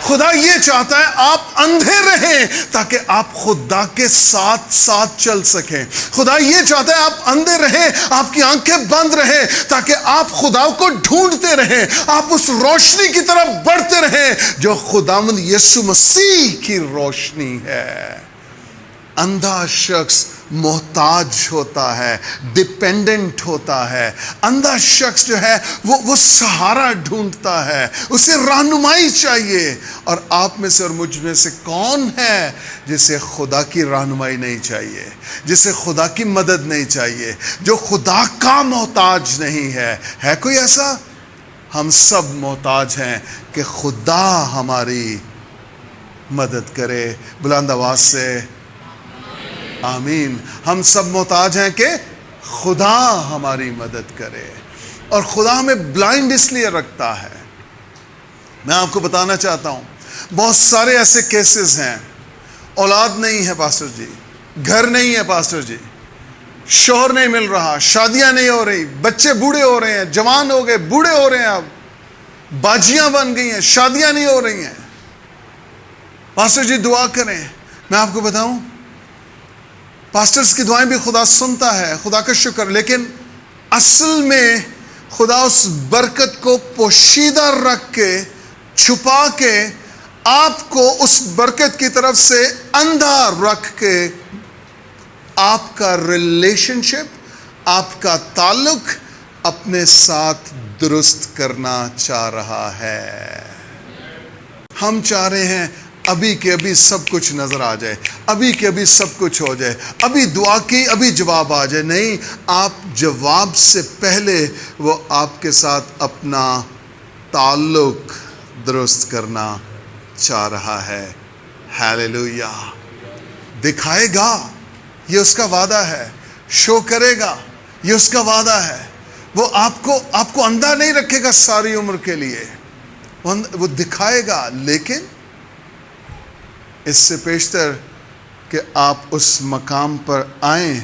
خدا یہ چاہتا ہے آپ اندھے رہیں تاکہ آپ خدا کے ساتھ ساتھ چل سکیں۔ خدا یہ چاہتا ہے آپ اندھے رہیں، آپ کی آنکھیں بند رہیں تاکہ آپ خدا کو ڈھونڈتے رہیں، آپ اس روشنی کی طرف بڑھتے رہیں جو خداوند یسوع مسیح کی روشنی ہے۔ اندھا شخص محتاج ہوتا ہے، ڈیپینڈنٹ ہوتا ہے۔ اندھا شخص جو ہے وہ سہارا ڈھونڈتا ہے، اسے رہنمائی چاہیے۔ اور آپ میں سے اور مجھ میں سے کون ہے جسے خدا کی رہنمائی نہیں چاہیے، جسے خدا کی مدد نہیں چاہیے، جو خدا کا محتاج نہیں ہے؟ ہے کوئی ایسا؟ ہم سب محتاج ہیں کہ خدا ہماری مدد کرے۔ بلند آواز سے آمین۔ ہم سب محتاج ہیں کہ خدا ہماری مدد کرے، اور خدا ہمیں بلائنڈ اس لیے رکھتا ہے۔ میں آپ کو بتانا چاہتا ہوں بہت سارے ایسے کیسز ہیں، اولاد نہیں ہے پاسٹر جی، گھر نہیں ہے پاسٹر جی، شوہر نہیں مل رہا، شادیاں نہیں ہو رہی، بچے بوڑھے ہو رہے ہیں، جوان ہو گئے، بوڑھے ہو رہے ہیں، اب باجیاں بن گئی ہیں، شادیاں نہیں ہو رہی ہیں۔ پاسٹر جی دعا کریں۔ میں آپ کو بتاؤں پاسٹرز کی دعائیں بھی خدا سنتا ہے، خدا کا شکر، لیکن اصل میں خدا اس برکت کو پوشیدہ رکھ کے، چھپا کے، آپ کو اس برکت کی طرف سے اندھا رکھ کے آپ کا ریلیشن شپ، آپ کا تعلق اپنے ساتھ درست کرنا چاہ رہا ہے۔ ہم چاہ رہے ہیں ابھی کے ابھی سب کچھ نظر آ جائے، ابھی کے ابھی سب کچھ ہو جائے، ابھی دعا کی ابھی جواب آ جائے. نہیں، آپ جواب سے پہلے وہ آپ کے ساتھ اپنا تعلق درست کرنا چاہ رہا ہے. ہیلیلویا. دکھائے گا، یہ اس کا وعدہ ہے. شو کرے گا، یہ اس کا وعدہ ہے. وہ آپ کو اندھا نہیں رکھے گا ساری عمر کے لیے، وہ دکھائے گا. لیکن اس سے پیشتر کہ آپ اس مقام پر آئیں،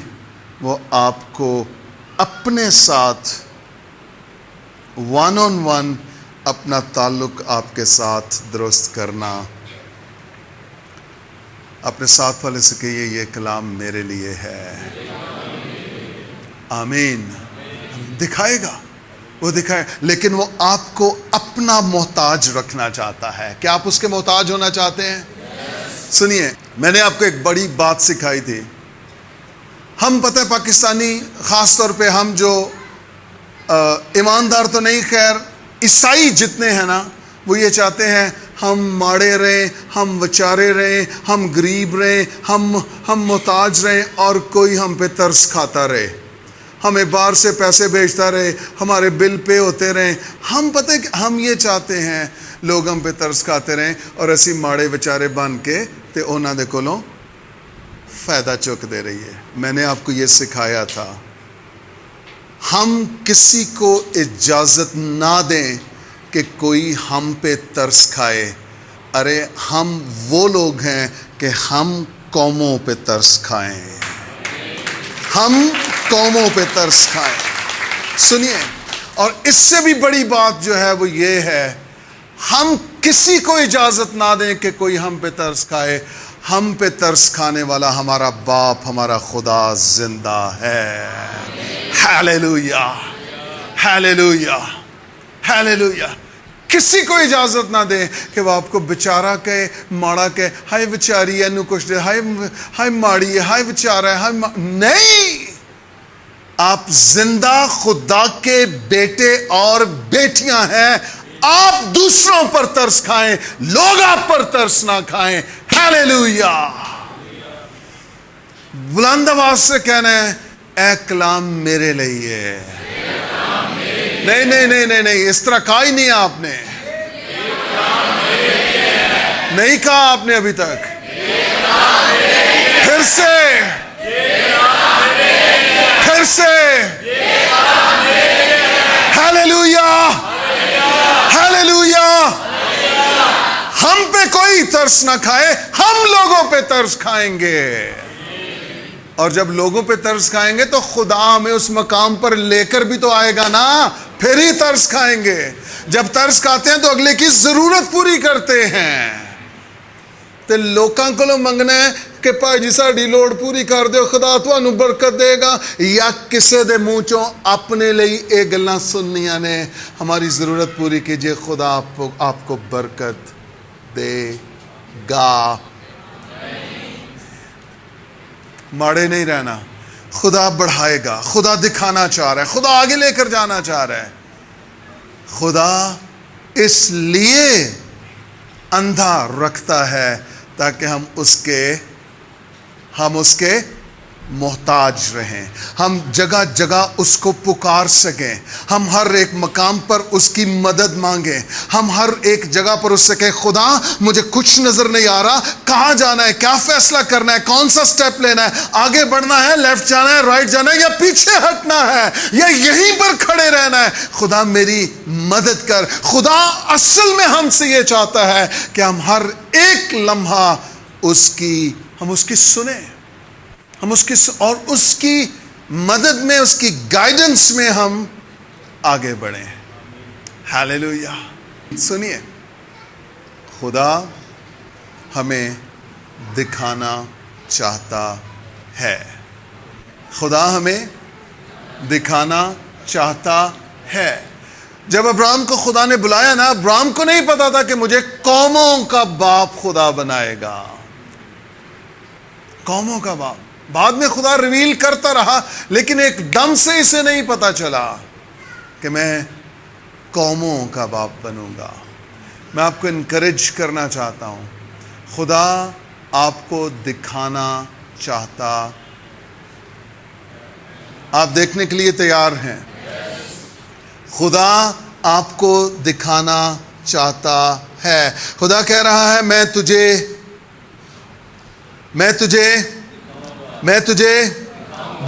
وہ آپ کو اپنے ساتھ ون آن ون اپنا تعلق آپ کے ساتھ درست کرنا. اپنے ساتھ والے سے کہیے، یہ کلام میرے لیے ہے. آمین. دکھائے گا، وہ دکھائے، لیکن وہ آپ کو اپنا محتاج رکھنا چاہتا ہے. کیا آپ اس کے محتاج ہونا چاہتے ہیں؟ سنیے، میں نے آپ کو ایک بڑی بات سکھائی تھی. ہم پتہ ہے پاکستانی، خاص طور پہ ہم جو ایماندار تو نہیں، خیر عیسائی جتنے ہیں نا، وہ یہ چاہتے ہیں ہم ماڑے رہیں، ہم وچارے رہیں، ہم غریب رہیں، ہم محتاج رہیں، اور کوئی ہم پہ ترس کھاتا رہے، ہمیں باہر سے پیسے بھیجتا رہے، ہمارے بل پے ہوتے رہیں. ہم پتہ ہے کہ ہم یہ چاہتے ہیں لوگ ہم پہ ترس کھاتے رہیں اور اسی ماڑے وچارے بن کے تے انہاں دے کولوں فائدہ چک دے رہی ہے. میں نے آپ کو یہ سکھایا تھا، ہم کسی کو اجازت نہ دیں کہ کوئی ہم پہ ترس کھائے. ارے ہم وہ لوگ ہیں کہ ہم قوموں پہ ترس کھائیں، ہم قوموں پہ ترس کھائیں. سنیے، اور اس سے بھی بڑی بات جو ہے وہ یہ ہے، ہم کسی کو اجازت نہ دیں کہ کوئی ہم پہ ترس کھائے. ہم پہ ترس کھانے والا ہمارا باپ، ہمارا خدا زندہ ہے. Hallelujah, hallelujah, hallelujah. کسی کو اجازت نہ دیں کہ وہ آپ کو بیچارہ کہے، ماڑا کہے، ہائے بیچاری ہے، نو کچھ دے، ہائے ماڑی ہے، ہائے بیچارہ ہے، نہیں. آپ زندہ خدا کے بیٹے اور بیٹیاں ہیں. آپ دوسروں پر ترس کھائیں، لوگ آپ پر ترس نہ کھائیں. ہیلیلویا. بلند آواز سے کہنا ہے، اے کلام میرے لیے. نہیں نہیں نہیں نہیں نہیں، اس طرح کہا ہی نہیں آپ نے، نہیں کہا آپ نے ابھی تک. پھر سے، پھر سے. Hallelujah, hallelujah. ہم پہ کوئی ترس نہ کھائے، ہم لوگوں پہ ترس کھائیں گے. اور جب لوگوں پہ ترس کھائیں گے تو خدا ہمیں اس مقام پر لے کر بھی تو آئے گا نا، پھر ہی ترس کھائیں گے. جب ترس کھاتے ہیں تو اگلے کی ضرورت پوری کرتے ہیں. تے لوکاں کو منگنا ہے کہ بھائی جی ساڈی لوڑ پوری کر دیو، خدا تانوں برکت دے گا، یا کسے دے منہ چوں اپنے لئی اے گلاں سننیاں نے، ہماری ضرورت پوری کیجئے، خدا آپ کو برکت دے گا. ماڑے نہیں رہنا، خدا بڑھائے گا. خدا دکھانا چاہ رہا ہے، خدا آگے لے کر جانا چاہ رہا ہے. خدا اس لیے اندھا رکھتا ہے تاکہ ہم اس کے محتاج رہیں، ہم جگہ جگہ اس کو پکار سکیں، ہم ہر ایک مقام پر اس کی مدد مانگیں، ہم ہر ایک جگہ پر اس سے کہیں خدا مجھے کچھ نظر نہیں آ رہا، کہاں جانا ہے، کیا فیصلہ کرنا ہے، کون سا سٹیپ لینا ہے، آگے بڑھنا ہے، لیفٹ جانا ہے، رائٹ جانا ہے، یا پیچھے ہٹنا ہے، یا یہیں پر کھڑے رہنا ہے. خدا میری مدد کر. خدا اصل میں ہم سے یہ چاہتا ہے کہ ہم ہر ایک لمحہ ہم اس کی سنیں، ہم اور اس کی مدد میں، اس کی گائیڈنس میں ہم آگے بڑھیں. ہیلیلویا. سنیے، خدا ہمیں دکھانا چاہتا ہے، خدا ہمیں دکھانا چاہتا ہے. جب ابراہیم کو خدا نے بلایا نا، ابراہیم کو نہیں پتا تھا کہ مجھے قوموں کا باپ خدا بنائے گا. قوموں کا باپ بعد میں خدا ریویل کرتا رہا، لیکن ایک دم سے اسے نہیں پتا چلا کہ میں قوموں کا باپ بنوں گا. میں آپ کو انکریج کرنا چاہتا ہوں، خدا آپ کو دکھانا چاہتا، آپ دیکھنے کے لیے تیار ہیں؟ خدا آپ کو دکھانا چاہتا ہے۔ خدا کہہ رہا ہے میں تجھے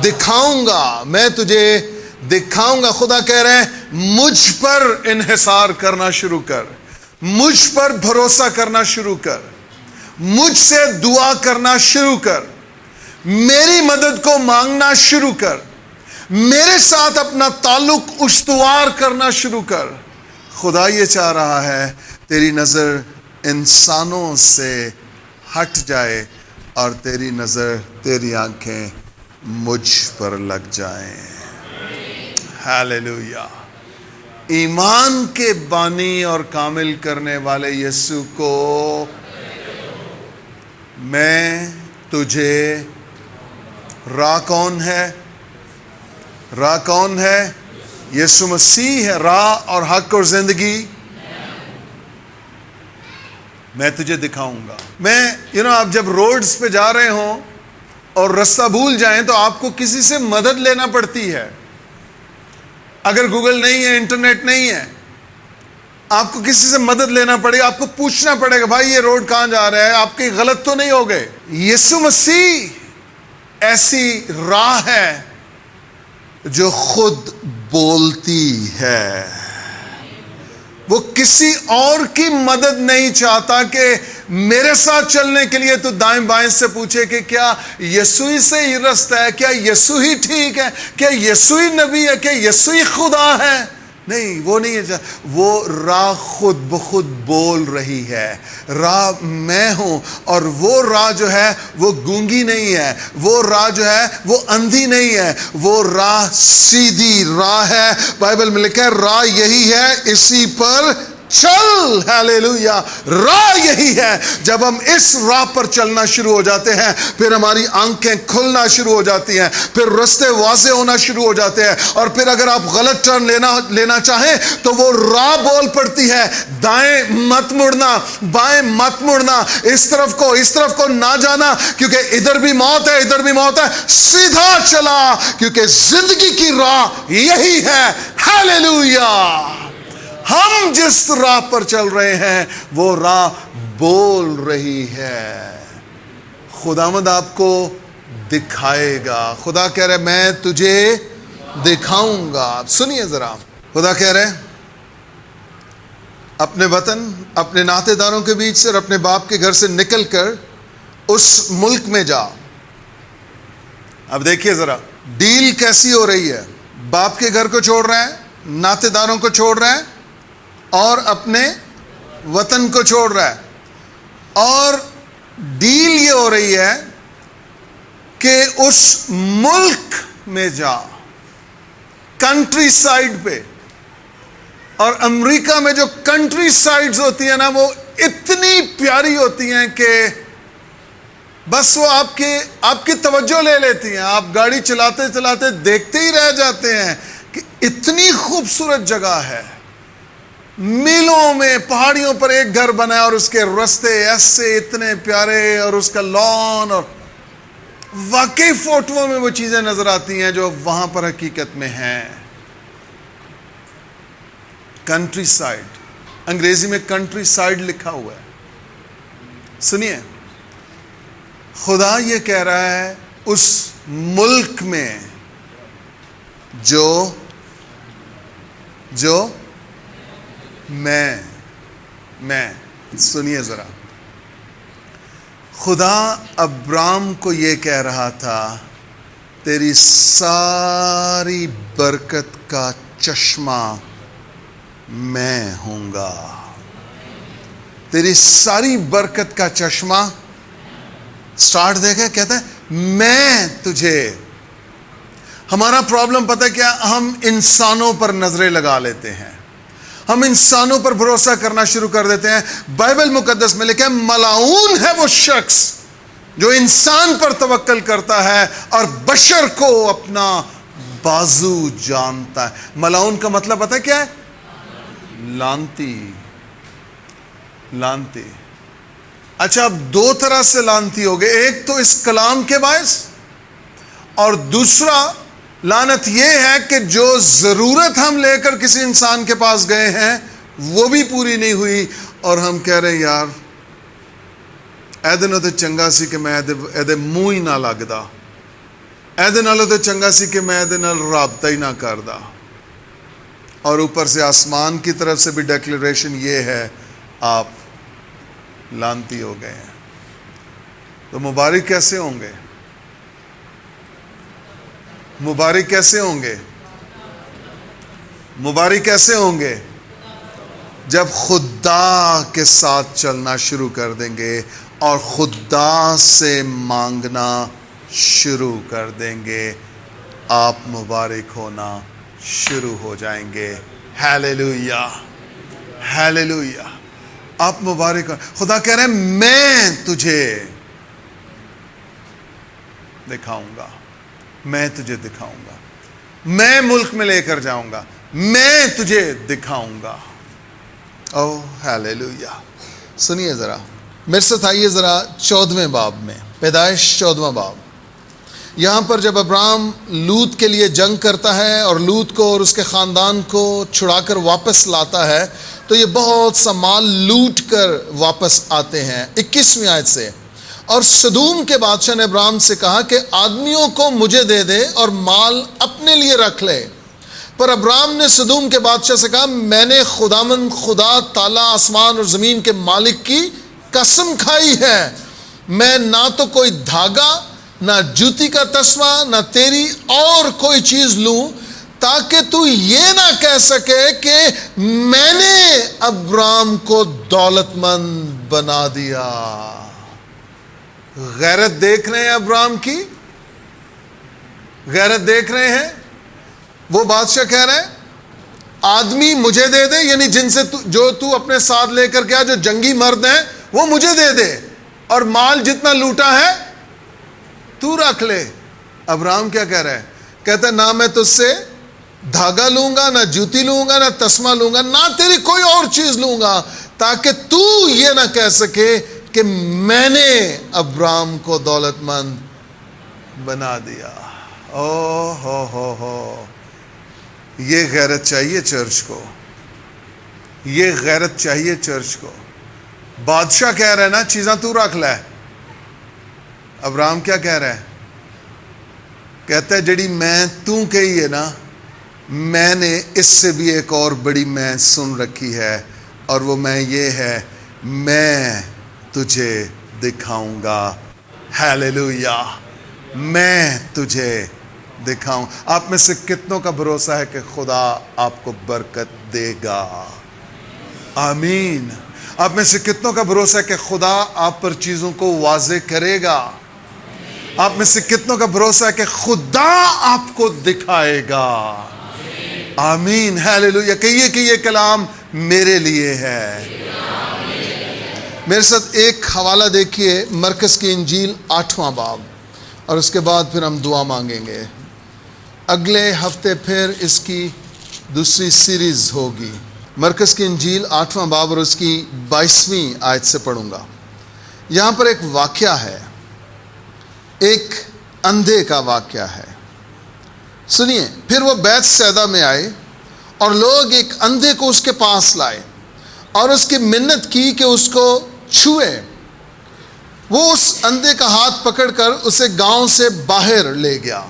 دکھاؤں گا، میں تجھے دکھاؤں گا۔ خدا کہہ رہے ہیں مجھ پر انحصار کرنا شروع کر، مجھ پر بھروسہ کرنا شروع کر، مجھ سے دعا کرنا شروع کر، میری مدد کو مانگنا شروع کر، میرے ساتھ اپنا تعلق استوار کرنا شروع کر۔ خدا یہ چاہ رہا ہے تیری نظر انسانوں سے ہٹ جائے اور تیری نظر، تیری آنکھیں مجھ پر لگ جائیں۔ ہاللیلویا۔ ایمان کے بانی اور کامل کرنے والے یسوع کو میں تجھے، راہ کون ہے؟ راہ کون ہے؟ یسوع مسیح ہے، راہ اور حق اور زندگی۔ میں تجھے دکھاؤں گا۔ میں آپ جب روڈز پہ جا رہے ہوں اور رستہ بھول جائیں تو آپ کو کسی سے مدد لینا پڑتی ہے۔ اگر گوگل نہیں ہے، انٹرنیٹ نہیں ہے، آپ کو کسی سے مدد لینا پڑے گا، آپ کو پوچھنا پڑے گا بھائی یہ روڈ کہاں جا رہا ہے، آپ کہیں غلط تو نہیں ہو گئے۔ یسوع مسیح ایسی راہ ہے جو خود بولتی ہے۔ وہ کسی اور کی مدد نہیں چاہتا کہ میرے ساتھ چلنے کے لیے تو دائیں بائیں سے پوچھے کہ کیا یسوع ہی سے ہی رستہ ہے، کیا یسوع ہی ٹھیک ہے، کیا یسوع ہی نبی ہے، کیا یسوع ہی خدا ہے۔ نہیں، وہ نہیں ہے۔ وہ راہ خود بخود بول رہی ہے، راہ میں ہوں، اور وہ راہ جو ہے وہ گونگی نہیں ہے، وہ راہ جو ہے وہ اندھی نہیں ہے، وہ راہ سیدھی راہ ہے۔ بائبل میں لکھا ہے راہ یہی ہے، اسی پر چل۔ ہاللیلویا۔ راہ یہی ہے۔ جب ہم اس راہ پر چلنا شروع ہو جاتے ہیں پھر ہماری آنکھیں کھلنا شروع ہو جاتی ہیں، پھر رستے واضح ہونا شروع ہو جاتے ہیں، اور پھر اگر آپ غلط ٹرن لینا چاہیں تو وہ راہ بول پڑتی ہے دائیں مت مڑنا، بائیں مت مڑنا، اس طرف کو نہ جانا، کیونکہ ادھر بھی موت ہے، ادھر بھی موت ہے، سیدھا چلا کیونکہ زندگی کی راہ یہی ہے۔ ہاللیلویا۔ ہم جس راہ پر چل رہے ہیں وہ راہ بول رہی ہے۔ خداوند آپ کو دکھائے گا۔ خدا کہہ رہے میں تجھے دکھاؤں گا۔ سنیے ذرا، خدا کہہ رہے اپنے وطن، اپنے ناطے داروں کے بیچ سے اور اپنے باپ کے گھر سے نکل کر اس ملک میں جا۔ اب دیکھیے ذرا ڈیل کیسی ہو رہی ہے۔ باپ کے گھر کو چھوڑ رہے ہیں، ناطے داروں کو چھوڑ رہے ہیں، اور اپنے وطن کو چھوڑ رہا ہے، اور ڈیل یہ ہو رہی ہے کہ اس ملک میں جا، کنٹری سائڈ پہ۔ اور امریکہ میں جو کنٹری سائڈز ہوتی ہیں نا وہ اتنی پیاری ہوتی ہیں کہ بس وہ آپ کی توجہ لے لیتی ہیں۔ آپ گاڑی چلاتے چلاتے دیکھتے ہی رہ جاتے ہیں کہ اتنی خوبصورت جگہ ہے۔ میلوں میں پہاڑیوں پر ایک گھر بنا ہے اور اس کے رستے ایسے اتنے پیارے، اور اس کا لان، اور واقعی فوٹوؤں میں وہ چیزیں نظر آتی ہیں جو وہاں پر حقیقت میں ہیں۔ کنٹری سائڈ، انگریزی میں کنٹری سائڈ لکھا ہوا ہے۔ سنیے، خدا یہ کہہ رہا ہے اس ملک میں جو میں سنیے ذرا، خدا ابرام کو یہ کہہ رہا تھا تیری ساری برکت کا چشمہ میں ہوں گا۔ تیری ساری برکت کا چشمہ سٹارٹ دیکھے، کہتا ہے میں تجھے۔ ہمارا پرابلم پتہ ہے کیا؟ ہم انسانوں پر نظریں لگا لیتے ہیں، ہم انسانوں پر بھروسہ کرنا شروع کر دیتے ہیں۔ بائبل مقدس میں لکھا ہے ملعون ہے وہ شخص جو انسان پر توکل کرتا ہے اور بشر کو اپنا بازو جانتا ہے۔ ملعون کا مطلب پتہ ہے کیا ہے؟ لانتی۔ اچھا اب دو طرح سے لعنتی ہو گئے، ایک تو اس کلام کے باعث، اور دوسرا لعنت یہ ہے کہ جو ضرورت ہم لے کر کسی انسان کے پاس گئے ہیں وہ بھی پوری نہیں ہوئی، اور ہم کہہ رہے ہیں یار ایدے نال تے چنگا سی کہ میں ایدے منہ ہی نہ لگدا، ایدے نال تے چنگا سی کہ میں ایدے نال رابطہ ہی نہ کردا، اور اوپر سے آسمان کی طرف سے بھی ڈیکلیریشن یہ ہے آپ لعنتی ہو گئے ہیں۔ تو مبارک کیسے ہوں گے؟ مبارک کیسے ہوں گے؟ مبارک کیسے ہوں گے؟ جب خدا کے ساتھ چلنا شروع کر دیں گے اور خدا سے مانگنا شروع کر دیں گے، آپ مبارک ہونا شروع ہو جائیں گے۔ ہیلیلویا، ہیلیلویا، آپ مبارک ہو۔ خدا کہہ رہے ہیں میں تجھے دکھاؤں گا، میں تجھے دکھاؤں گا، میں ملک میں لے کر جاؤں گا، میں تجھے دکھاؤں گا۔ او ہیلیلویا۔ سنیے ذرا، میرے ساتھ آئیے ذرا 14ویں باب میں، پیدائش 14واں باب۔ یہاں پر جب ابراہم لوط کے لیے جنگ کرتا ہے اور لوط کو اور اس کے خاندان کو چھڑا کر واپس لاتا ہے، تو یہ بہت سا مال لوٹ کر واپس آتے ہیں۔ 21ویں آیت سے، اور سدوم کے بادشاہ نے ابراہم سے کہا کہ آدمیوں کو مجھے دے دے اور مال اپنے لیے رکھ لے۔ پر ابراہم نے سدوم کے بادشاہ سے کہا میں نے خداوند خدا تعالی آسمان اور زمین کے مالک کی قسم کھائی ہے، میں نہ تو کوئی دھاگا، نہ جوتی کا تسمہ، نہ تیری اور کوئی چیز لوں، تاکہ تو یہ نہ کہہ سکے کہ میں نے ابراہم کو دولت مند بنا دیا۔ غیرت دیکھ رہے ہیں ابراہم کی؟ غیرت دیکھ رہے ہیں؟ وہ بادشاہ کہہ رہے ہیں آدمی مجھے دے دے، یعنی جن سے جو تو اپنے ساتھ لے کر گیا، جو جنگی مرد ہیں وہ مجھے دے دے، اور مال جتنا لوٹا ہے تو رکھ لے۔ ابراہم کیا کہہ رہا ہے؟ کہتا ہے نہ میں تجھ سے دھاگا لوں گا، نہ جوتی لوں گا، نہ تسمہ لوں گا، نہ تیری کوئی اور چیز لوں گا، تاکہ تو یہ نہ کہہ سکے کہ میں نے ابراہم کو دولت مند بنا دیا۔ او ہو، یہ غیرت چاہیے چرچ کو، یہ غیرت چاہیے چرچ کو۔ بادشاہ کہہ رہا ہے نا چیزاں تو رکھ لے، ابراہم کیا کہہ رہا ہے؟ کہتا ہے جڑی میں تو کہی ہے نا، میں نے اس سے بھی ایک اور بڑی میں سن رکھی ہے، اور وہ میں یہ ہے، میں تجھے دکھاؤں گا۔ ہیلیلویا، میں تجھے دکھاؤں۔ آپ میں سے کتنوں کا بھروسہ ہے کہ خدا آپ کو برکت دے گا؟ آمین۔ آپ میں سے کتنوں کا بھروسہ ہے کہ خدا آپ پر چیزوں کو واضح کرے گا؟ آپ میں سے کتنوں کا بھروسہ ہے کہ خدا آپ کو دکھائے گا؟ آمین، ہیلیلویا۔ کہیے کہ یہ کلام میرے لیے ہے۔ میرے ساتھ ایک حوالہ دیکھیے، مرکز کی انجیل 8واں باب، اور اس کے بعد پھر ہم دعا مانگیں گے۔ اگلے ہفتے پھر اس کی دوسری سیریز ہوگی۔ مرکز کی انجیل 8واں باب اور اس کی 22ویں آیت سے پڑھوں گا۔ یہاں پر ایک واقعہ ہے، ایک اندھے کا واقعہ ہے۔ سنیے، پھر وہ بیت سیدہ میں آئے اور لوگ ایک اندھے کو اس کے پاس لائے اور اس کی منت کی کہ اس کو چھوئے۔ وہ اس اندھے کا ہاتھ پکڑ کر اسے گاؤں سے باہر لے گیا۔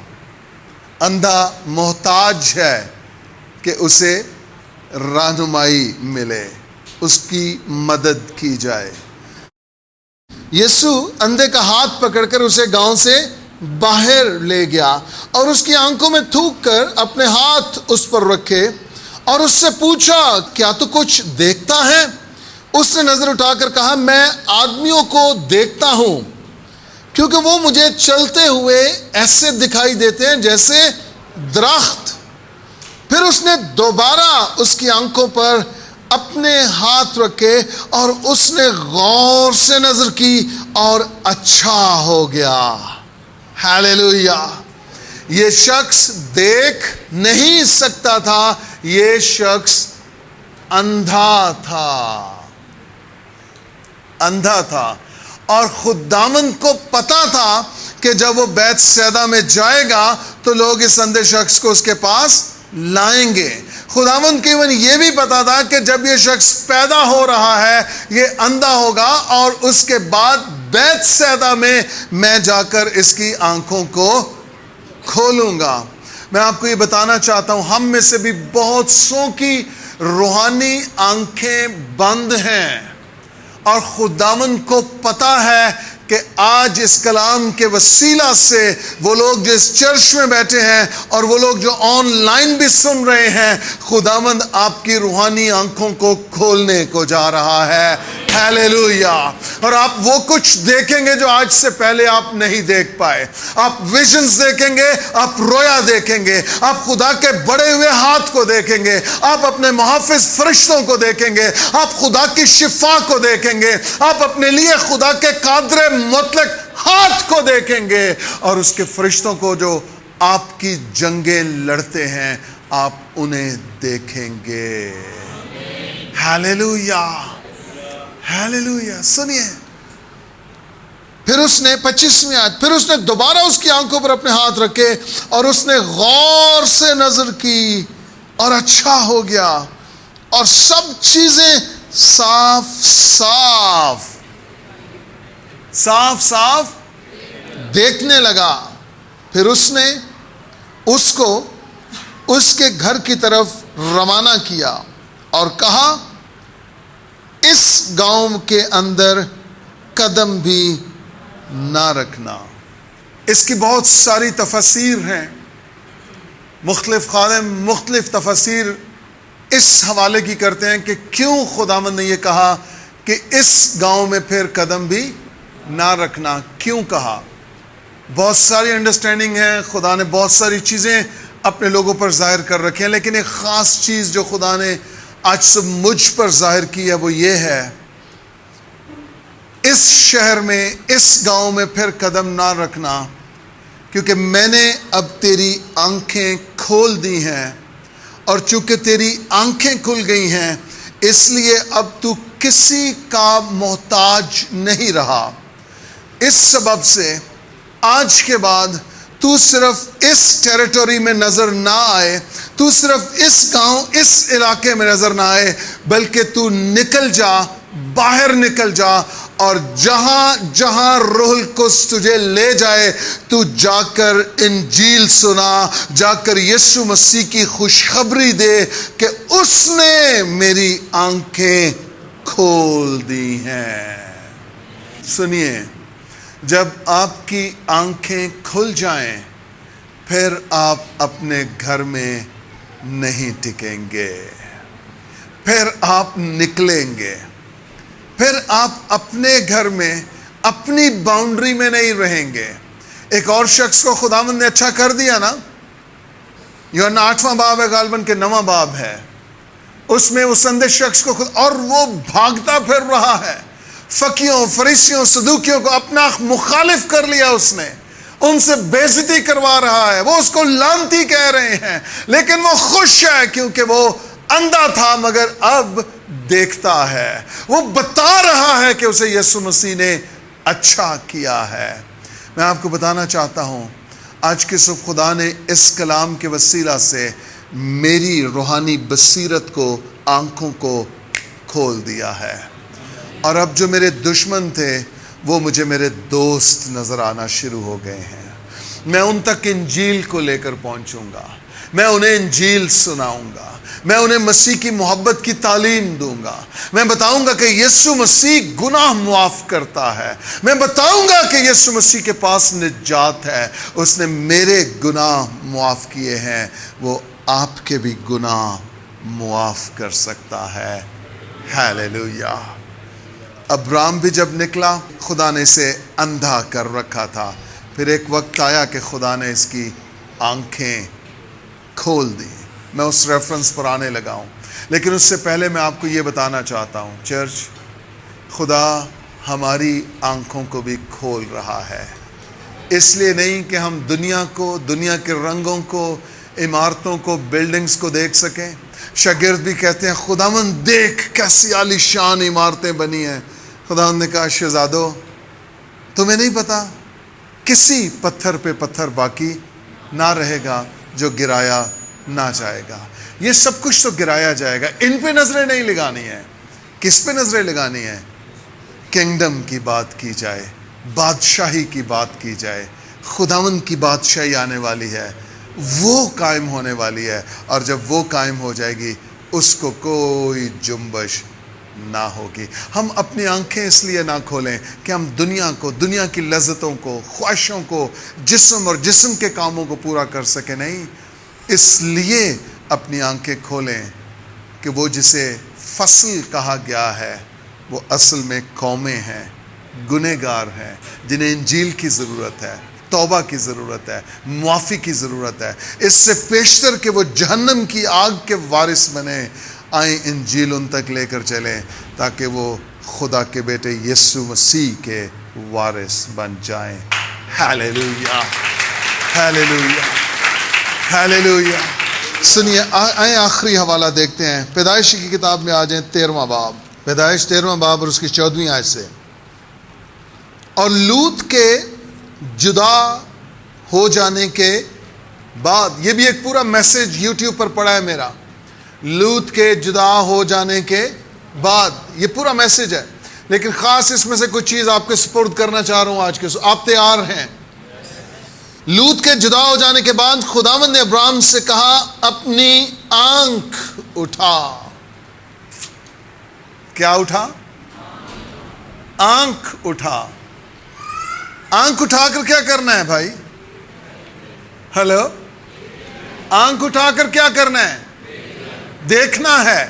اندھا محتاج ہے کہ اسے رہنمائی ملے، اس کی مدد کی جائے۔ یسوع اندھے کا ہاتھ پکڑ کر اسے گاؤں سے باہر لے گیا اور اس کی آنکھوں میں تھوک کر اپنے ہاتھ اس پر رکھے اور اس سے پوچھا کیا تو کچھ دیکھتا ہے؟ اس نے نظر اٹھا کر کہا میں آدمیوں کو دیکھتا ہوں، کیونکہ وہ مجھے چلتے ہوئے ایسے دکھائی دیتے ہیں جیسے درخت۔ پھر اس نے دوبارہ اس کی آنکھوں پر اپنے ہاتھ رکھے اور اس نے غور سے نظر کی اور اچھا ہو گیا۔ ہیلیلویا۔ یہ شخص دیکھ نہیں سکتا تھا، یہ شخص اندھا تھا، اندھا تھا۔ اور خداوند کو پتا تھا کہ جب وہ بیت سیدا میں جائے گا تو لوگ اس اندھے شخص کو اس کے پاس لائیں گے. خداوند کو ایون یہ بھی پتا تھا کہ جب یہ شخص پیدا ہو رہا ہے یہ اندھا ہوگا اور اس کے بعد بیت سیدا میں جا کر اس کی آنکھوں کو کھولوں گا. میں آپ کو یہ بتانا چاہتا ہوں ہم میں سے بھی بہت سو کی روحانی آنکھیں بند ہیں اور خداوند کو پتا ہے کہ آج اس کلام کے وسیلہ سے وہ لوگ جو اس چرچ میں بیٹھے ہیں اور وہ لوگ جو آن لائن بھی سن رہے ہیں خداوند آپ کی روحانی آنکھوں کو کھولنے کو جا رہا ہے. ہیلیلویا. اور آپ وہ کچھ دیکھیں گے جو آج سے پہلے آپ نہیں دیکھ پائے. آپ ویژنز دیکھیں گے, آپ رویا دیکھیں گے, آپ خدا کے بڑے ہوئے ہاتھ کو دیکھیں گے, آپ اپنے محافظ فرشتوں کو دیکھیں گے, آپ خدا کی شفا کو دیکھیں گے, آپ اپنے لیے خدا کے قادر مطلق ہاتھ کو دیکھیں گے اور اس کے فرشتوں کو جو آپ کی جنگیں لڑتے ہیں آپ انہیں دیکھیں گے. Hallelujah hallelujah. سنیے پھر اس نے 25ویں آیت, پھر اس نے دوبارہ اس کی آنکھوں پر اپنے ہاتھ رکھے اور اس نے غور سے نظر کی اور اچھا ہو گیا اور سب چیزیں صاف صاف دیکھنے لگا. پھر اس نے اس کو اس کے گھر کی طرف روانہ کیا اور کہا اس گاؤں کے اندر قدم بھی نہ رکھنا. اس کی بہت ساری تفاسیر ہیں, مختلف خادم مختلف تفاسیر اس حوالے کی کرتے ہیں کہ کیوں خداوند نے یہ کہا کہ اس گاؤں میں پھر قدم بھی نہ رکھنا. کیوں کہا؟ بہت ساری انڈرسٹینڈنگ ہے, خدا نے بہت ساری چیزیں اپنے لوگوں پر ظاہر کر رکھی ہیں, لیکن ایک خاص چیز جو خدا نے آج سے مجھ پر ظاہر کی ہے وہ یہ ہے, اس شہر میں اس گاؤں میں پھر قدم نہ رکھنا کیونکہ میں نے اب تیری آنکھیں کھول دی ہیں اور چونکہ تیری آنکھیں کھل گئی ہیں اس لیے اب تو کسی کا محتاج نہیں رہا. اس سبب سے آج کے بعد تو صرف اس ٹیریٹوری میں نظر نہ آئے, تو صرف اس گاؤں اس علاقے میں نظر نہ آئے, بلکہ تو نکل جا, باہر نکل جا اور جہاں جہاں روح القدس تجھے لے جائے تو جا کر انجیل سنا, جا کر یسوع مسیح کی خوشخبری دے کہ اس نے میری آنکھیں کھول دی ہیں. سنیے, جب آپ کی آنکھیں کھل جائیں پھر آپ اپنے گھر میں نہیں ٹکیں گے, پھر آپ نکلیں گے, پھر آپ اپنے گھر میں اپنی باؤنڈری میں نہیں رہیں گے. ایک اور شخص کو خداوند نے اچھا کر دیا نا, یوحنا 8واں باب ہے غالباً کہ 9واں باب ہے, اس میں اس اندھے شخص کو اور وہ بھاگتا پھر رہا ہے, فقیوں فریسیوں صدوقیوں کو اپنا مخالف کر لیا, اس نے ان سے بے عزتی کروا رہا ہے, وہ اس کو لعنتی کہہ رہے ہیں لیکن وہ خوش ہے کیونکہ وہ اندھا تھا مگر اب دیکھتا ہے. وہ بتا رہا ہے کہ اسے یسوع مسیح نے اچھا کیا ہے. میں آپ کو بتانا چاہتا ہوں آج کے صبح خدا نے اس کلام کے وسیلہ سے میری روحانی بصیرت کو, آنکھوں کو کھول دیا ہے, اور اب جو میرے دشمن تھے وہ مجھے میرے دوست نظر آنا شروع ہو گئے ہیں. میں ان تک انجیل کو لے کر پہنچوں گا, میں انہیں انجیل سناؤں گا, میں انہیں مسیح کی محبت کی تعلیم دوں گا, میں بتاؤں گا کہ یسوع مسیح گناہ معاف کرتا ہے, میں بتاؤں گا کہ یسوع مسیح کے پاس نجات ہے, اس نے میرے گناہ معاف کیے ہیں, وہ آپ کے بھی گناہ معاف کر سکتا ہے. ہیلیلویا. ابرام بھی جب نکلا خدا نے اسے اندھا کر رکھا تھا, پھر ایک وقت آیا کہ خدا نے اس کی آنکھیں کھول دی. میں اس ریفرنس پر آنے لگا ہوں, لیکن اس سے پہلے میں آپ کو یہ بتانا چاہتا ہوں چرچ, خدا ہماری آنکھوں کو بھی کھول رہا ہے. اس لیے نہیں کہ ہم دنیا کو, دنیا کے رنگوں کو, عمارتوں کو, بلڈنگز کو دیکھ سکیں. شاگرد بھی کہتے ہیں خداوند دیکھ کیسی عالی شان عمارتیں بنی ہیں. خداوند نے کہا شہزادو تمہیں نہیں پتا کسی پتھر پہ پتھر باقی نہ رہے گا جو گرایا نہ جائے گا. یہ سب کچھ تو گرایا جائے گا. ان پہ نظریں نہیں لگانی ہے. کس پہ نظریں لگانی ہے؟ کنگڈم کی بات کی جائے, بادشاہی کی بات کی جائے. خداوند کی بادشاہی آنے والی ہے, وہ قائم ہونے والی ہے, اور جب وہ قائم ہو جائے گی اس کو کوئی جنبش نہ ہوگی. ہم اپنی آنکھیں اس لیے نہ کھولیں کہ ہم دنیا کو, دنیا کی لذتوں کو, خواہشوں کو, جسم اور جسم کے کاموں کو پورا کر سکیں. نہیں, اس لیے اپنی آنکھیں کھولیں کہ وہ جسے فصل کہا گیا ہے وہ اصل میں قومیں ہیں, گنہگار ہیں, جنہیں انجیل کی ضرورت ہے, توبہ کی ضرورت ہے, معافی کی ضرورت ہے. اس سے پیشتر کہ وہ جہنم کی آگ کے وارث بنے, آئیں انجیل ان تک لے کر چلیں تاکہ وہ خدا کے بیٹے یسوع مسیح کے وارث بن جائیں. Hallelujah, hallelujah, hallelujah. سنیے, آئیں آخری حوالہ دیکھتے ہیں. پیدائش کی کتاب میں آ جائیں 13واں باب, پیدائش 13واں باب اور اس کی 14ویں آیت سے. اور لوط کے جدا ہو جانے کے بعد, یہ بھی ایک پورا میسج یوٹیوب پر پڑا ہے میرا, لوط کے جدا ہو جانے کے بعد, یہ پورا میسج ہے, لیکن خاص اس میں سے کچھ چیز آپ کے سپرد کرنا چاہ رہا ہوں آج کے. آپ تیار ہیں؟ لوط کے جدا ہو جانے کے بعد خداوند نے ابراہیم سے کہا, اپنی آنکھ اٹھا. کیا اٹھا؟ آنکھ اٹھا. آنکھ اٹھا کر کیا کرنا ہے بھائی؟ ہلو, آنکھ اٹھا کر کیا کرنا ہے؟ دیکھنا ہے,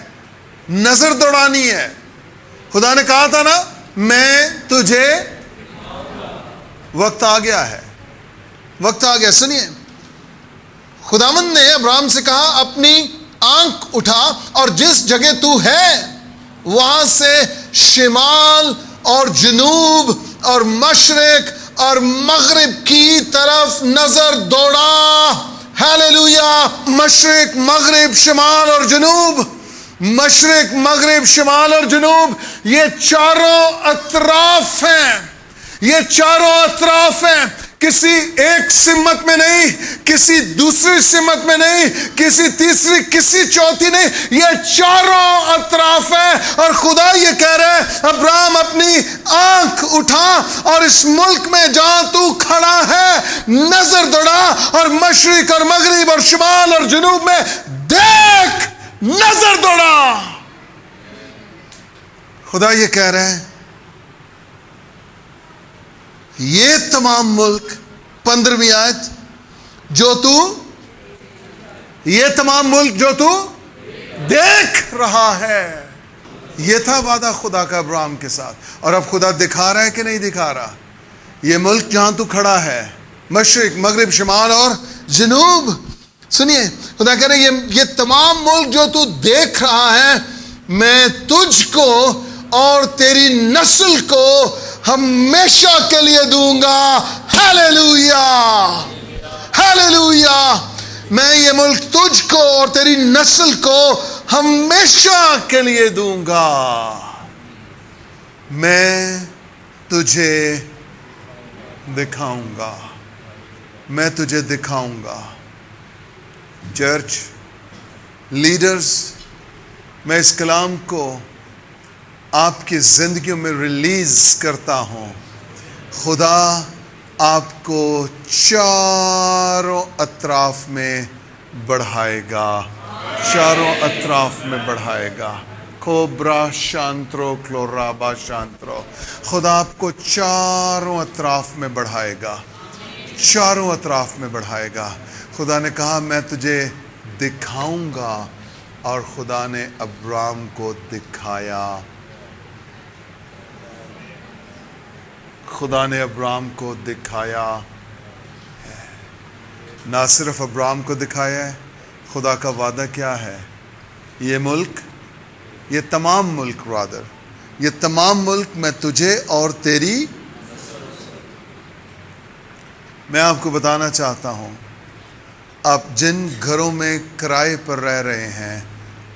نظر دوڑانی ہے. خدا نے کہا تھا نا, میں تجھے, وقت آ گیا ہے, وقت آ گیا. سنیے, خداوند نے ابراہیم سے کہا, اپنی آنکھ اٹھا اور جس جگہ تو ہے وہاں سے شمال اور جنوب اور مشرق اور مغرب کی طرف نظر دوڑا. ہیلیلویا. مشرق, مغرب, شمال اور جنوب, مشرق, مغرب, شمال اور جنوب, یہ چاروں اطراف ہیں, یہ چاروں اطراف ہیں. کسی ایک سمت میں نہیں, کسی دوسری سمت میں نہیں, کسی تیسری, کسی چوتھی نہیں, یہ چاروں اطراف ہیں. اور خدا یہ کہہ رہا ہے, ابراہیم اپنی آنکھ اٹھا اور اس ملک میں جہاں تو کھڑا ہے نظر دوڑا, اور مشرق اور مغرب اور شمال اور جنوب میں دیکھ, نظر دوڑا. خدا یہ کہہ رہا ہے, یہ تمام ملک, 15ویں آیت, جو تو, یہ تمام ملک جو تو دیکھ رہا ہے. یہ تھا وعدہ خدا کا ابراہیم کے ساتھ, اور اب خدا دکھا رہا ہے کہ نہیں دکھا رہا؟ یہ ملک جہاں تو کھڑا ہے, مشرق, مغرب, شمال اور جنوب. سنیے, خدا کہہ رہے ہیں, یہ تمام ملک جو تو دیکھ رہا ہے میں تجھ کو اور تیری نسل کو ہمیشہ کے لیے دوں گا. Hallelujah, hallelujah. میں یہ ملک تجھ کو اور تیری نسل کو ہمیشہ کے لیے دوں گا. میں تجھے دکھاؤں گا, میں تجھے دکھاؤں گا. چرچ لیڈرز, میں اس کلام کو آپ کی زندگیوں میں ریلیز کرتا ہوں. خدا آپ کو چاروں اطراف میں بڑھائے گا, چاروں اطراف میں بڑھائے گا. کوبرا شانترو کلورابا شانترو. خدا آپ کو چاروں اطراف میں بڑھائے گا, چاروں اطراف میں بڑھائے گا. خدا نے کہا میں تجھے دکھاؤں گا, اور خدا نے ابراہیم کو دکھایا. خدا نے ابراہیم کو دکھایا ہے. نہ صرف ابراہیم کو دکھایا ہے, خدا کا وعدہ کیا ہے؟ یہ ملک, یہ تمام ملک, برادر, یہ تمام ملک میں تجھے اور تیری. میں آپ کو بتانا چاہتا ہوں, آپ جن گھروں میں کرائے پر رہ رہے ہیں,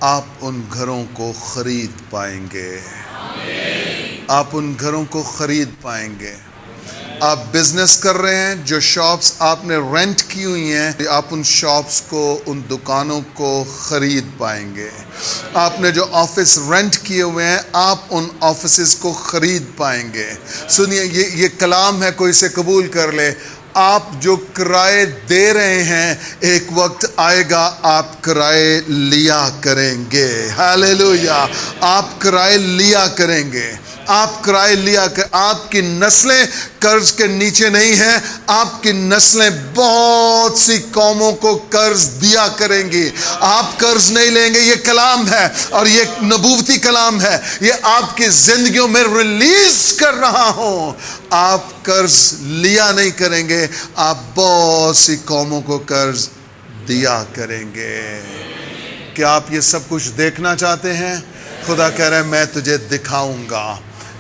آپ ان گھروں کو خرید پائیں گے. آپ ان گھروں کو خرید پائیں گے. آپ بزنس کر رہے ہیں، جو شاپس آپ نے رینٹ کی ہوئی ہیں، آپ ان شاپس کو، ان دکانوں کو خرید پائیں گے۔ آپ نے جو آفس رینٹ کیے ہوئے ہیں، آپ ان آفسز کو خرید پائیں گے۔ سنیے، یہ کلام ہے، کوئی اسے قبول کر لے۔ آپ جو کرائے دے رہے ہیں، ایک وقت آئے گا آپ کرائے لیا کریں گے۔ ہاللیلویا! آپ کرائے لیا کریں گے، آپ کرائے لیا کر، آپ کی نسلیں قرض کے نیچے نہیں ہیں، آپ کی نسلیں بہت سی قوموں کو قرض دیا کریں گی۔ آپ قرض نہیں لیں گے، یہ کلام ہے اور یہ نبوتی کلام ہے، یہ آپ کی زندگیوں میں ریلیز کر رہا ہوں۔ آپ قرض لیا نہیں کریں گے، آپ بہت سی قوموں کو قرض دیا کریں گے۔ کیا آپ یہ سب کچھ دیکھنا چاہتے ہیں؟ خدا کہہ رہا ہے میں تجھے دکھاؤں گا،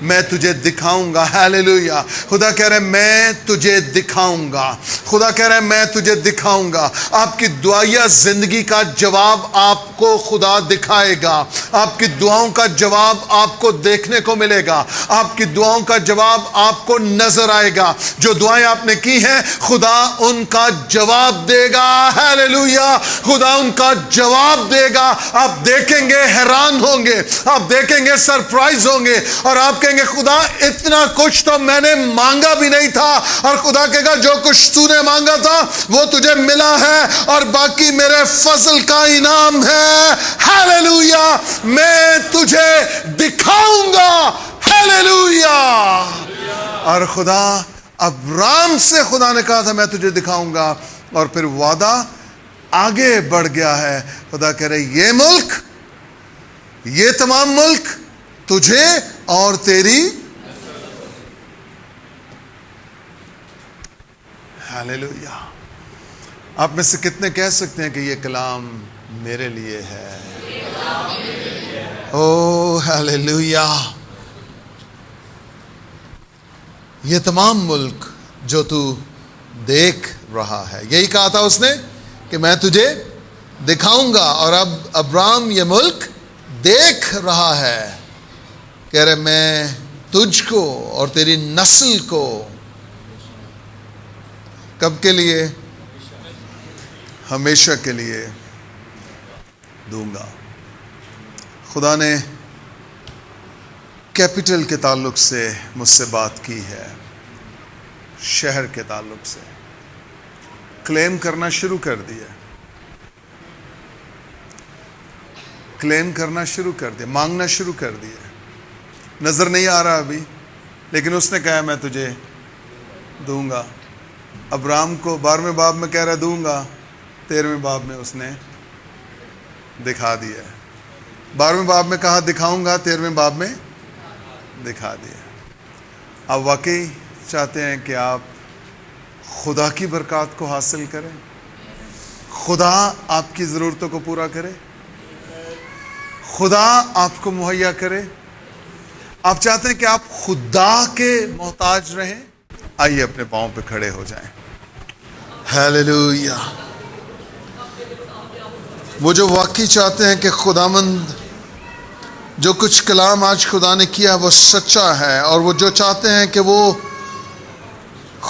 میں تجھے دکھاؤں گا۔ ہاللیلویا! خدا کہہ رہا ہے میں تجھے دکھاؤں گا، خدا کہہ رہا ہے میں تجھے دکھاؤں گا۔ آپ کی دعائیہ زندگی کا جواب آپ کو خدا دکھائے گا، آپ کی دعاؤں کا جواب آپ کو دیکھنے کو ملے گا، آپ کی دعاؤں کا جواب آپ کو نظر آئے گا۔ جو دعائیں آپ نے کی ہیں، خدا ان کا جواب دے گا۔ ہاللیلویا! خدا ان کا جواب دے گا۔ آپ دیکھیں گے، حیران ہوں گے، آپ دیکھیں گے، سرپرائز ہوں گے، اور آپ کہیں گے خدا اتنا کچھ تو میں نے مانگا بھی نہیں تھا، اور خدا کہے گا جو کچھ تو نے مانگا تھا وہ تجھے ملا ہے، اور باقی میرے فضل کا انعام ہے۔ ہاللیلویا! میں تجھے دکھاؤں گا۔ ہاللیلویا! اور خدا ابرام سے خدا نے کہا تھا میں تجھے دکھاؤں گا، اور پھر وعدہ آگے بڑھ گیا ہے۔ خدا کہہ رہے یہ ملک، یہ تمام ملک تجھے اور تیری، ہاللیلویا! آپ میں سے کتنے کہہ سکتے ہیں کہ یہ کلام میرے لیے ہے؟ او ہاللیلویا! یہ تمام ملک جو تو دیکھ رہا ہے، یہی کہا تھا اس نے کہ میں تجھے دکھاؤں گا، اور اب ابرام یہ ملک دیکھ رہا ہے۔ کہہ رہے میں تجھ کو اور تیری نسل کو کب کے لیے؟ ہمیشہ کے لیے دوں گا۔ خدا نے کیپٹل کے تعلق سے مجھ سے بات کی ہے، شہر کے تعلق سے کلیم کرنا شروع کر دیا، کلیم کرنا شروع کر دیا، مانگنا شروع کر دیا۔ نظر نہیں آ رہا ابھی، لیکن اس نے کہا میں تجھے دوں گا۔ ابرام کو 12ویں باب میں کہہ رہا دوں گا، 13ویں باب میں اس نے دکھا دیا۔ 12ویں باب میں کہا دکھاؤں گا، 13ویں باب میں دکھا دیا۔ آپ واقعی چاہتے ہیں کہ آپ خدا کی برکات کو حاصل کریں، خدا آپ کی ضرورتوں کو پورا کرے، خدا آپ کو مہیا کرے؟ آپ چاہتے ہیں کہ آپ خدا کے محتاج رہیں؟ آئیے اپنے پاؤں پہ کھڑے ہو جائیں۔ ہاللیلویا! وہ جو واقعی چاہتے ہیں کہ خداوند جو کچھ کلام آج خدا نے کیا وہ سچا ہے، اور وہ جو چاہتے ہیں کہ وہ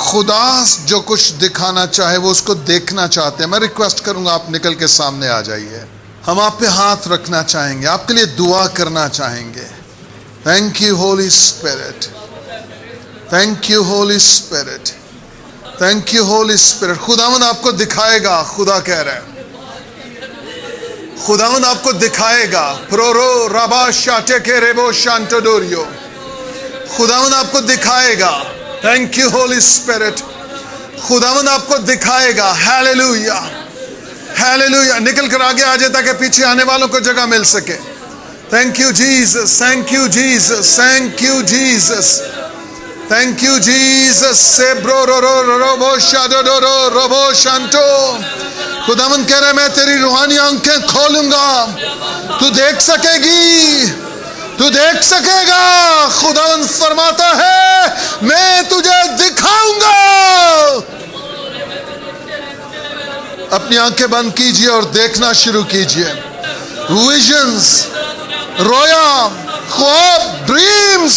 خدا جو کچھ دکھانا چاہے وہ اس کو دیکھنا چاہتے ہیں، میں ریکویسٹ کروں گا آپ نکل کے سامنے آ جائیے۔ ہم آپ پہ ہاتھ رکھنا چاہیں گے، آپ کے لیے دعا کرنا چاہیں گے۔ Thank you holy spirit, thank you holy spirit, thank you holy spirit. خداوند آپ کو دکھائے گا، خدا کہہ رہا ہے خداوند آپ کو دکھائے گا۔ پرورو ربا شاٹے کے ریبو شانٹو ڈوریو، خداوند آپ کو دکھائے گا۔ تھینک یو ہولی اسپرٹ، خداوند آپ کو دکھائے گا۔ ہاللیلویا! ہاللیلویا! نکل کر آگے آ جائے تاکہ پیچھے آنے والوں کو جگہ مل سکے۔ Thank you Jesus, thank you Jesus, thank you Jesus, thank you Jesus. سے برو رو رو رو رو بو شادو رو رو رو بو شانٹو۔ خداوند کہہ رہا ہے میں تیری روحانی آنکھیں کھولوں گا، تو دیکھ سکے گی، تو دیکھ سکے گا۔ خداوند فرماتا ہے میں تجھے دکھاؤں گا۔ اپنی آنکھیں بند کیجئے اور دیکھنا شروع کیجئے۔ ویژنز، رویا، خواب، dreams,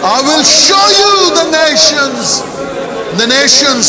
I will show you the nations, the nations,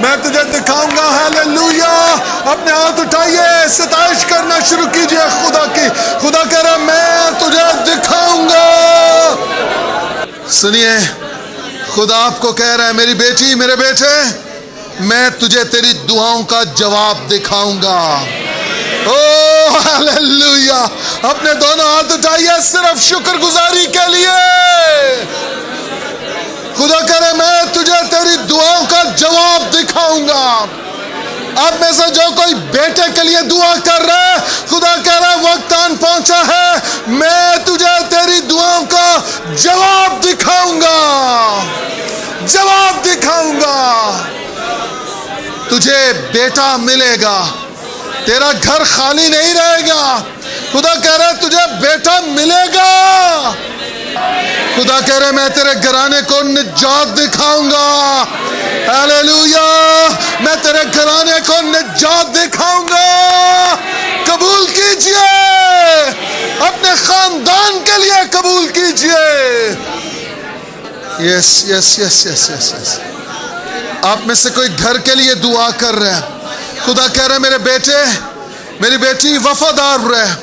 میں تجھے دکھاؤں گا. ہاللویا. اپنے ہاتھ اٹھائیے, ستائش کرنا شروع کیجئے خدا کی. خدا کہہ رہا میں تجھے دکھاؤں گا. سنیے, خدا آپ کو کہہ رہا ہے میری بیٹی, میرے بیٹے, میں تجھے تیری دعاؤں کا جواب دکھاؤں گا. او ہاللویا. اپنے دونوں ہاتھ اٹھائیے صرف شکر گزاری کے لیے. خدا کہہ رہے میں تجھے تیری دعاؤں کا جواب دکھاؤں گا. آپ میں سے جو کوئی بیٹے کے لیے دعا کر رہا ہے, خدا کہہ رہا ہے وقت آن پہنچا ہے, میں تجھے تیری دعاؤں کا جواب دکھاؤں گا. جواب دکھاؤں گا. تجھے بیٹا ملے گا, تیرا گھر خالی نہیں رہے گا. خدا کہہ رہا ہے تجھے بیٹا ملے گا. خدا کہہ رہے میں تیرے گھرانے کو نجات دکھاؤں گا. ہاللویا. میں تیرے گھرانے کو نجات دکھاؤں گا. قبول کیجئے, اپنے خاندان کے لیے قبول کیجئے. یس یس یس یس یس یس. آپ میں سے کوئی گھر کے لیے دعا کر رہے ہیں, خدا کہہ رہے میرے بیٹے, میری بیٹی, وفادار رہ,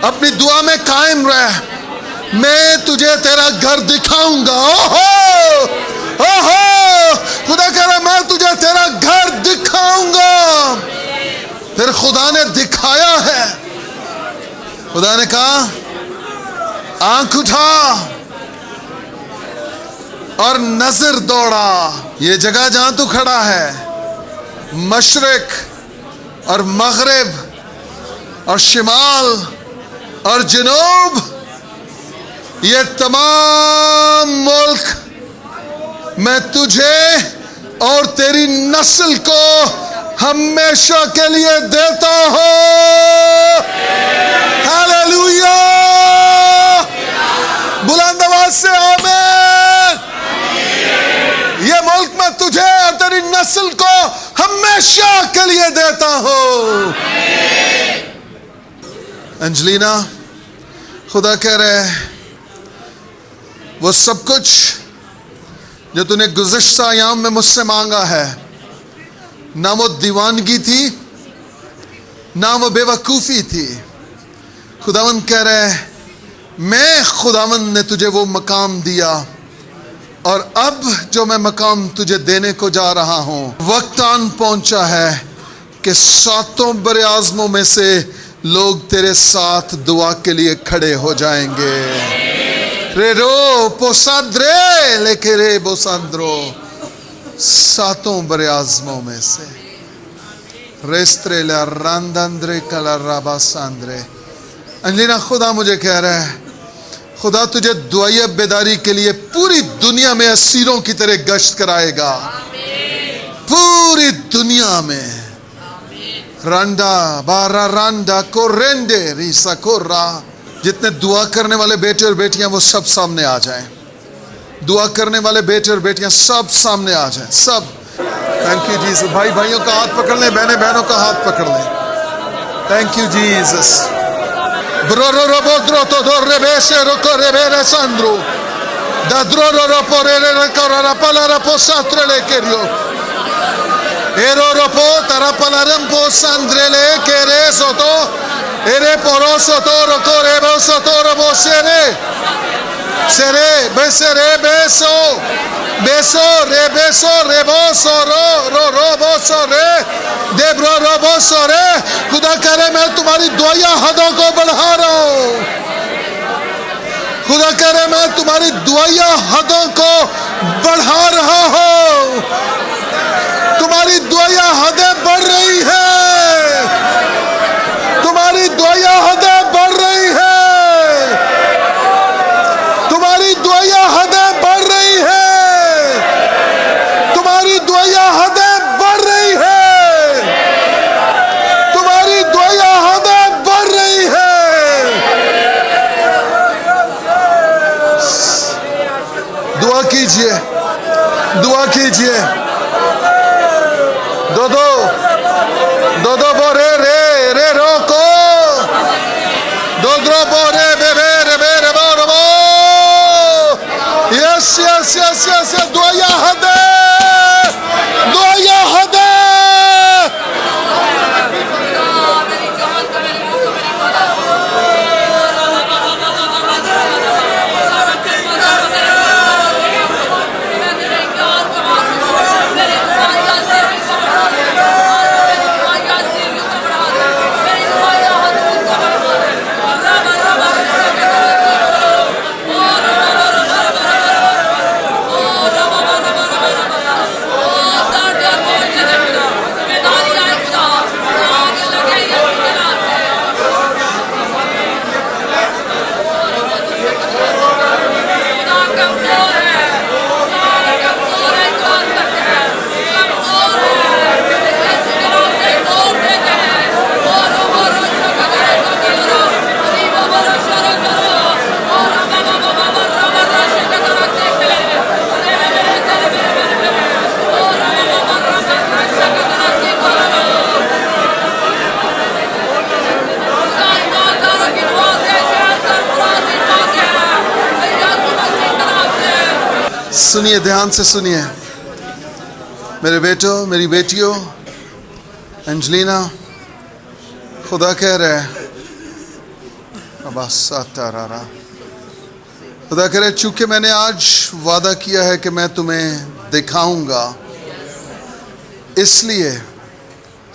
اپنی دعا میں قائم رہ. میں تجھے تیرا گھر دکھاؤں گا. اوہو اوہو. خدا کہہ رہا میں تجھے تیرا گھر دکھاؤں گا. پھر خدا نے دکھایا ہے. خدا نے کہا آنکھ اٹھا اور نظر دوڑا. یہ جگہ جہاں تو کھڑا ہے, مشرق اور مغرب اور شمال اور جنوب, یہ تمام ملک میں تجھے اور تیری نسل کو ہمیشہ کے لیے دیتا ہوں. ہاللویا. بلند آواز سے آمین. یہ ملک میں تجھے اور تیری نسل کو ہمیشہ کے لیے دیتا ہوں. انجلینا, خدا کہہ رہے وہ سب کچھ جو تو نے گزشتہ ایام میں مجھ سے مانگا ہے, نہ وہ دیوانگی تھی, نہ وہ بے وقوفی تھی. خداوند کہہ رہے میں خداوند نے تجھے وہ مقام دیا, اور اب جو میں مقام تجھے دینے کو جا رہا ہوں, وقت آن پہنچا ہے کہ 7 براعظموں میں سے لوگ تیرے ساتھ دعا کے لیے کھڑے ہو جائیں گے. رے رو پوسادرے لے کے رے بوساندرو. 7 براعظموں میں سے ریسترے لا راندندرے کلا رابا ساندرے. انجلینا, خدا مجھے کہہ رہا ہے, خدا تجھے دعائیہ بیداری کے لیے پوری دنیا میں اسیروں کی طرح گشت کرائے گا. پوری دنیا میں. رانڈا بارا رانڈا کورینڈے ریسا کورا. جتنے دعا کرنے والے بیٹے اور بیٹیاں وہ سب سامنے آ جائیں. دعا کرنے والے بیٹے اور بیٹیاں سب سامنے آ جائیں, سب. Thank you Jesus. بھائی بھائیوں کا ہاتھ پکڑ لیں, بہنیں بہنوں کا ہاتھ پکڑ لیں. Thank you Jesus. برو رو رو بودرو تو دور رے بیسے رو کو رے بیرے ساندرو دا درو رو رو پو رے رے رے کو رو را پلا را پو ساترے لے کے ریو ایرو رو پو تارا پلا رم پو ساندرے لے کے رے سوتو ایرے پورو سوتو رو کو رے بو سوتو رو بو سیرے سیرے بیسے رے بیسو بیسو رے بیسو رے بو سو رو رو رو بو سو رے دے برو رو بو سو رے. خدا کہہ رہے میں تمہاری دعائیہ حدوں کو بڑھا رہا ہوں. خدا کہہ رہے میں تمہاری دعائیہ حدوں کو بڑھا رہا ہوں. تمہاری دعائیہ حدیں بڑھ رہی ہیں. تمہاری دعائیہ حدیں بڑھ رہی ہیں. تمہاری دعائیہ حدیں بڑھ رہی ہیں. تمہاری دعائیہ حدیں بڑھ رہی ہیں. تمہاری دعائیہ حدیں بڑھ رہی ہیں. دعا کیجئے, دعا کیجئے. دو دو بو رے رے رے رو کو دو درو بو رے بے بے رے بے رے بو رو بو. یس یس Yes, yes, yes, yes. Duaya hade. Duaya hade. سنیے، دھیان سے سنیے میرے بیٹوں، میری بیٹیوں، انجلینا، خدا کہہ رہے خدا کہہ رہے چونکہ میں نے آج وعدہ کیا ہے کہ میں تمہیں دکھاؤں گا، اس لیے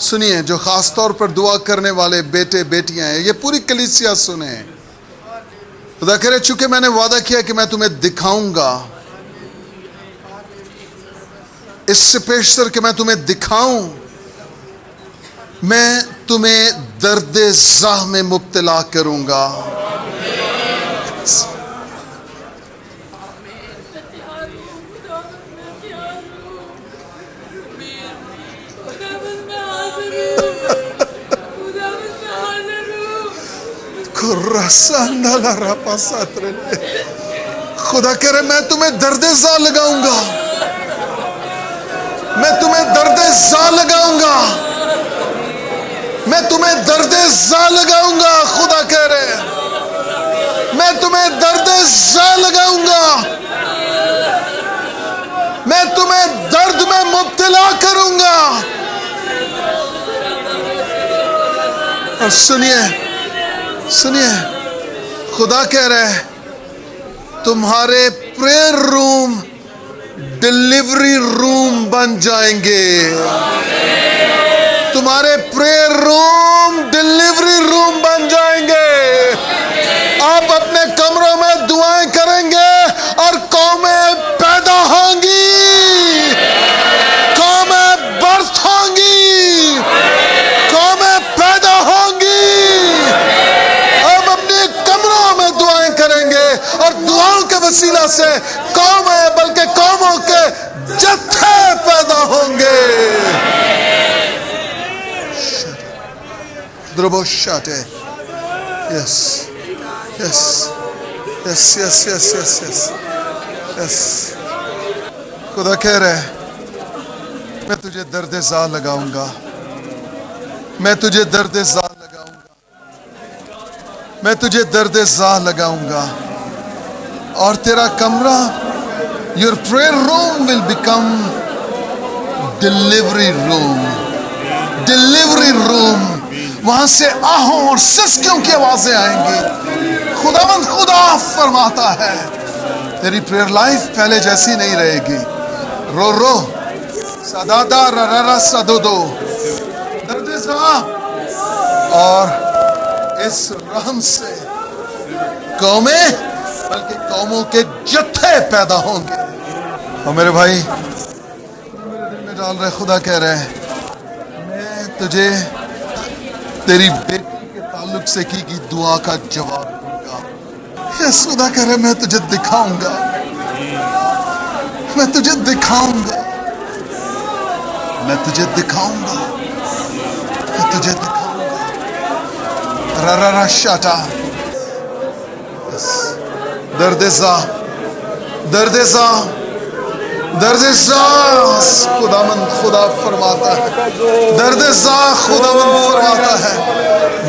سنیے جو خاص طور پر دعا کرنے والے بیٹے بیٹیاں ہیں، یہ پوری کلیسیا سنیں. خدا کہہ رہے چونکہ میں نے وعدہ کیا کہ میں تمہیں دکھاؤں گا، اس سے پیشتر کہ میں تمہیں دکھاؤں، میں تمہیں درد زاہ میں مبتلا کروں گا. خدا کہہ رہے میں تمہیں درد زاہ لگاؤں گا، میں تمہیں درد زاہ لگاؤں گا، میں تمہیں درد زاہ لگاؤں گا. خدا کہہ رہے میں تمہیں درد زاہ لگاؤں گا، میں تمہیں درد میں مبتلا کروں گا. اور سنیے خدا کہہ رہے تمہارے پریئر روم ڈیلیوری روم بن جائیں گے. تمہارے پریئر روم ڈیلیوری روم بن جائیں گے. آپ اپنے کمروں میں دعائیں کریں گے اور قومیں پیدا ہوں گی، قومیں برتھ ہوں گی، قومیں پیدا ہوں گی. آپ اپنے کمروں میں دعائیں کریں گے اور دعاؤں کے وسیلہ سے قومیں بلکہ قوموں کے جتھے پیدا ہوں گے. دربو شاتے. یس یس یس یس یس یس یس یس. خدا کہہ رہے میں تجھے درد زاہ لگاؤں گا، میں تجھے درد زاہ لگاؤں گا، میں تجھے درد زاہ لگاؤں گا. اور تیرا کمرہ your prayer room will become delivery room. Delivery room. وہاں سے آہوں اور سسکیوں کی آوازیں آئیں گی. خداوند خدا فرماتا ہے تیری پریئر لائف پہلے جیسی نہیں رہے گی. رو رو سدادا ررا سدودو درد زاہ، اور اس رحم سے قومیں بلکہ قوموں کے جتھے پیدا ہوں گے. اور میرے بھائی میرے دل میں ڈال رہے خدا کہہ رہے میں تجھے تیری بیٹی کے تعلق سے کی دعا کا جواب دوں گا. یس خدا کہہ رہے میں تجھے دکھاؤں گا، میں تجھے دکھاؤں گا، میں تجھے دکھاؤں گا، میں تجھے دکھاؤں گا. را شاٹا. درد زاہ، درد زاہ، درد زاہ خداوند خدا فرماتا ہے. درد زاہ خداوند فرماتا ہے.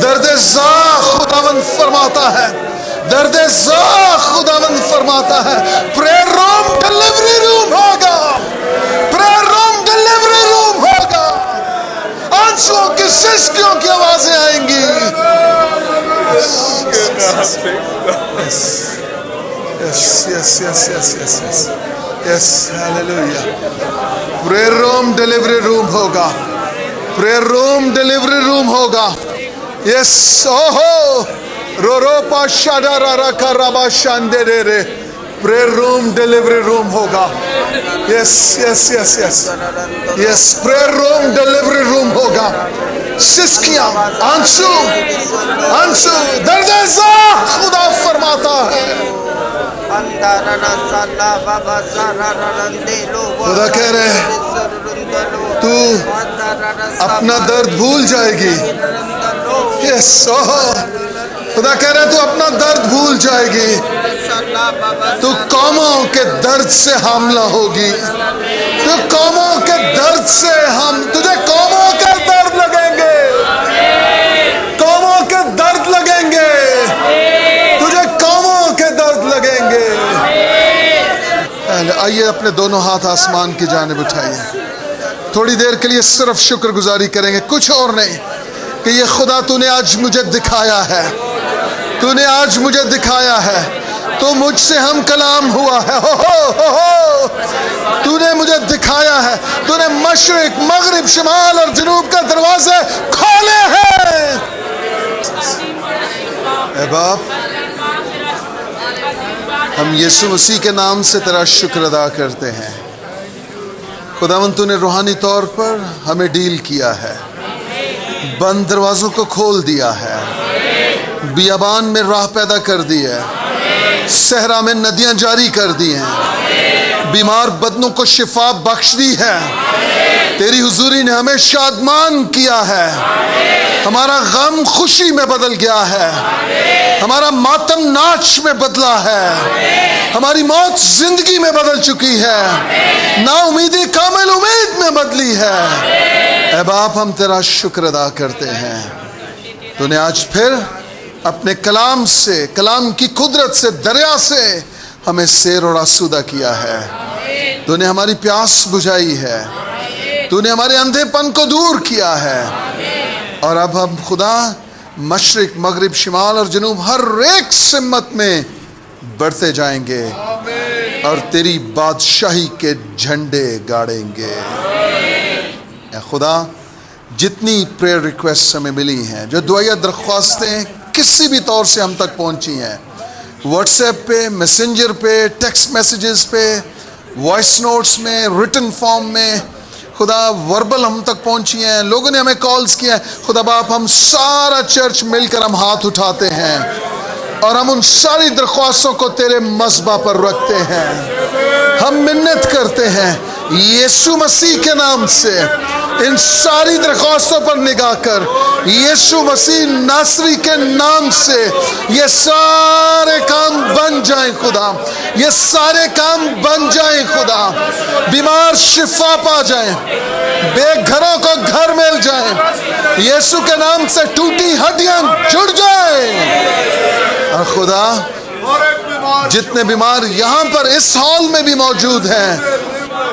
درد زاہ خداوند فرماتا ہے. درد زا خداوند فرماتا ہے پریئر روم ڈیلیوری روم ہوگا، پریئر روم ڈیلیوری روم ہوگا، آنسوؤں کی سسکیوں کی آوازیں آئیں گی. یس ہیلیلویا. پریئر روم ڈیلیوری روم ہوگا، پریئر روم ڈیلیوری روم ہوگا. یس اوہو رو رو پا شاڈا را را کا رابا شاندے رے رے. پریئر روم ڈیلیوری روم ہوگا. یس یس یس یس یس پریئر روم ڈیلیوری روم ہوگا. سسکیاں، آنسو، آنسو، درد زا خدا فرماتا ہے. خدا کہہ رہے ہیں تو اپنا درد بھول جائے گی. یس خدا کہہ رہے ہیں تو اپنا درد بھول جائے گی. تو قوموں کے درد سے حاملہ ہوگی. تو قوموں کے درد سے تجھے قوموں کے درد لگیں گے، قوموں کے درد لگیں گے، تجھے قوموں کے درد لگیں گے. آئیے اپنے دونوں ہاتھ آسمان کی جانب اٹھائیے، تھوڑی دیر کے لیے صرف شکر گزاری کریں گے، کچھ اور نہیں، کہ یہ خدا تو نے آج مجھے دکھایا ہے، تو نے آج مجھے دکھایا ہے، تو مجھ سے ہم کلام ہوا ہے. تو نے مجھے دکھایا ہے، تو نے مشرق مغرب شمال اور جنوب کا دروازے کھولے ہیں. اے باپ، ہم یسوع مسیح کے نام سے تیرا شکر ادا کرتے ہیں. خداوند تو نے روحانی طور پر ہمیں ڈیل کیا ہے، بند دروازوں کو کھول دیا ہے، بیابان میں راہ پیدا کر دی ہے، صحرا میں ندیاں جاری کر دی ہیں، بیمار بدنوں کو شفا بخش دی ہے. تیری حضوری نے ہمیں شادمان کیا ہے، ہمارا غم خوشی میں بدل گیا ہے، ہمارا ماتم ناچ میں بدلا ہے، ہماری موت زندگی میں بدل چکی ہے، نا امیدی کامل امید میں بدلی ہے. اے باپ، ہم تیرا شکر ادا کرتے ہیں. تو نے آج پھر اپنے کلام سے، کلام کی قدرت سے، دریا سے ہمیں سیر اور آسودہ کیا ہے. تو نے ہماری پیاس بجھائی ہے، تو نے ہمارے اندھے پن کو دور کیا ہے. اور اب ہم خدا مشرق مغرب شمال اور جنوب ہر ایک سمت میں بڑھتے جائیں گے اور تیری بادشاہی کے جھنڈے گاڑیں گے. اے خدا، جتنی پریئر ریکویسٹ ہمیں ملی ہیں، جو دعائیہ درخواستیں کسی بھی طور سے ہم تک پہنچی ہیں، واٹس ایپ پہ، میسنجر پہ، ٹیکسٹ میسیجز پہ، وائس نوٹس میں، ریٹن فارم میں، خدا وربل ہم تک پہنچی ہیں، لوگوں نے ہمیں کالز کیا ہیں. خدا باپ، ہم سارا چرچ مل کر ہم ہاتھ اٹھاتے ہیں اور ہم ان ساری درخواستوں کو تیرے مذبح پر رکھتے ہیں. ہم منت کرتے ہیں یسوع مسیح کے نام سے، ان ساری درخواستوں پر نگاہ کر، یسوع مسیح ناصری کے نام سے یہ سارے کام بن جائیں خدا، یہ سارے کام بن جائیں خدا. بیمار شفا پا جائیں، بے گھروں کو گھر مل جائیں، یسوع کے نام سے ٹوٹی ہڈیاں جڑ جائیں. اور خدا، جتنے بیمار یہاں پر اس ہال میں بھی موجود ہیں،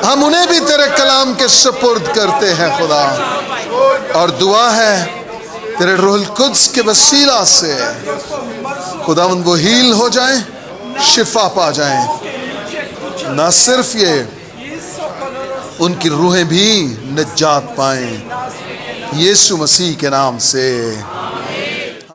ہم انہیں بھی تیرے کلام کے سپرد کرتے ہیں خدا. اور دعا ہے تیرے روح القدس کے وسیلہ سے خداوند وہ ہیل ہو جائیں، شفا پا جائیں. نہ صرف یہ، ان کی روحیں بھی نجات پائیں، یسوع مسیح کے نام سے.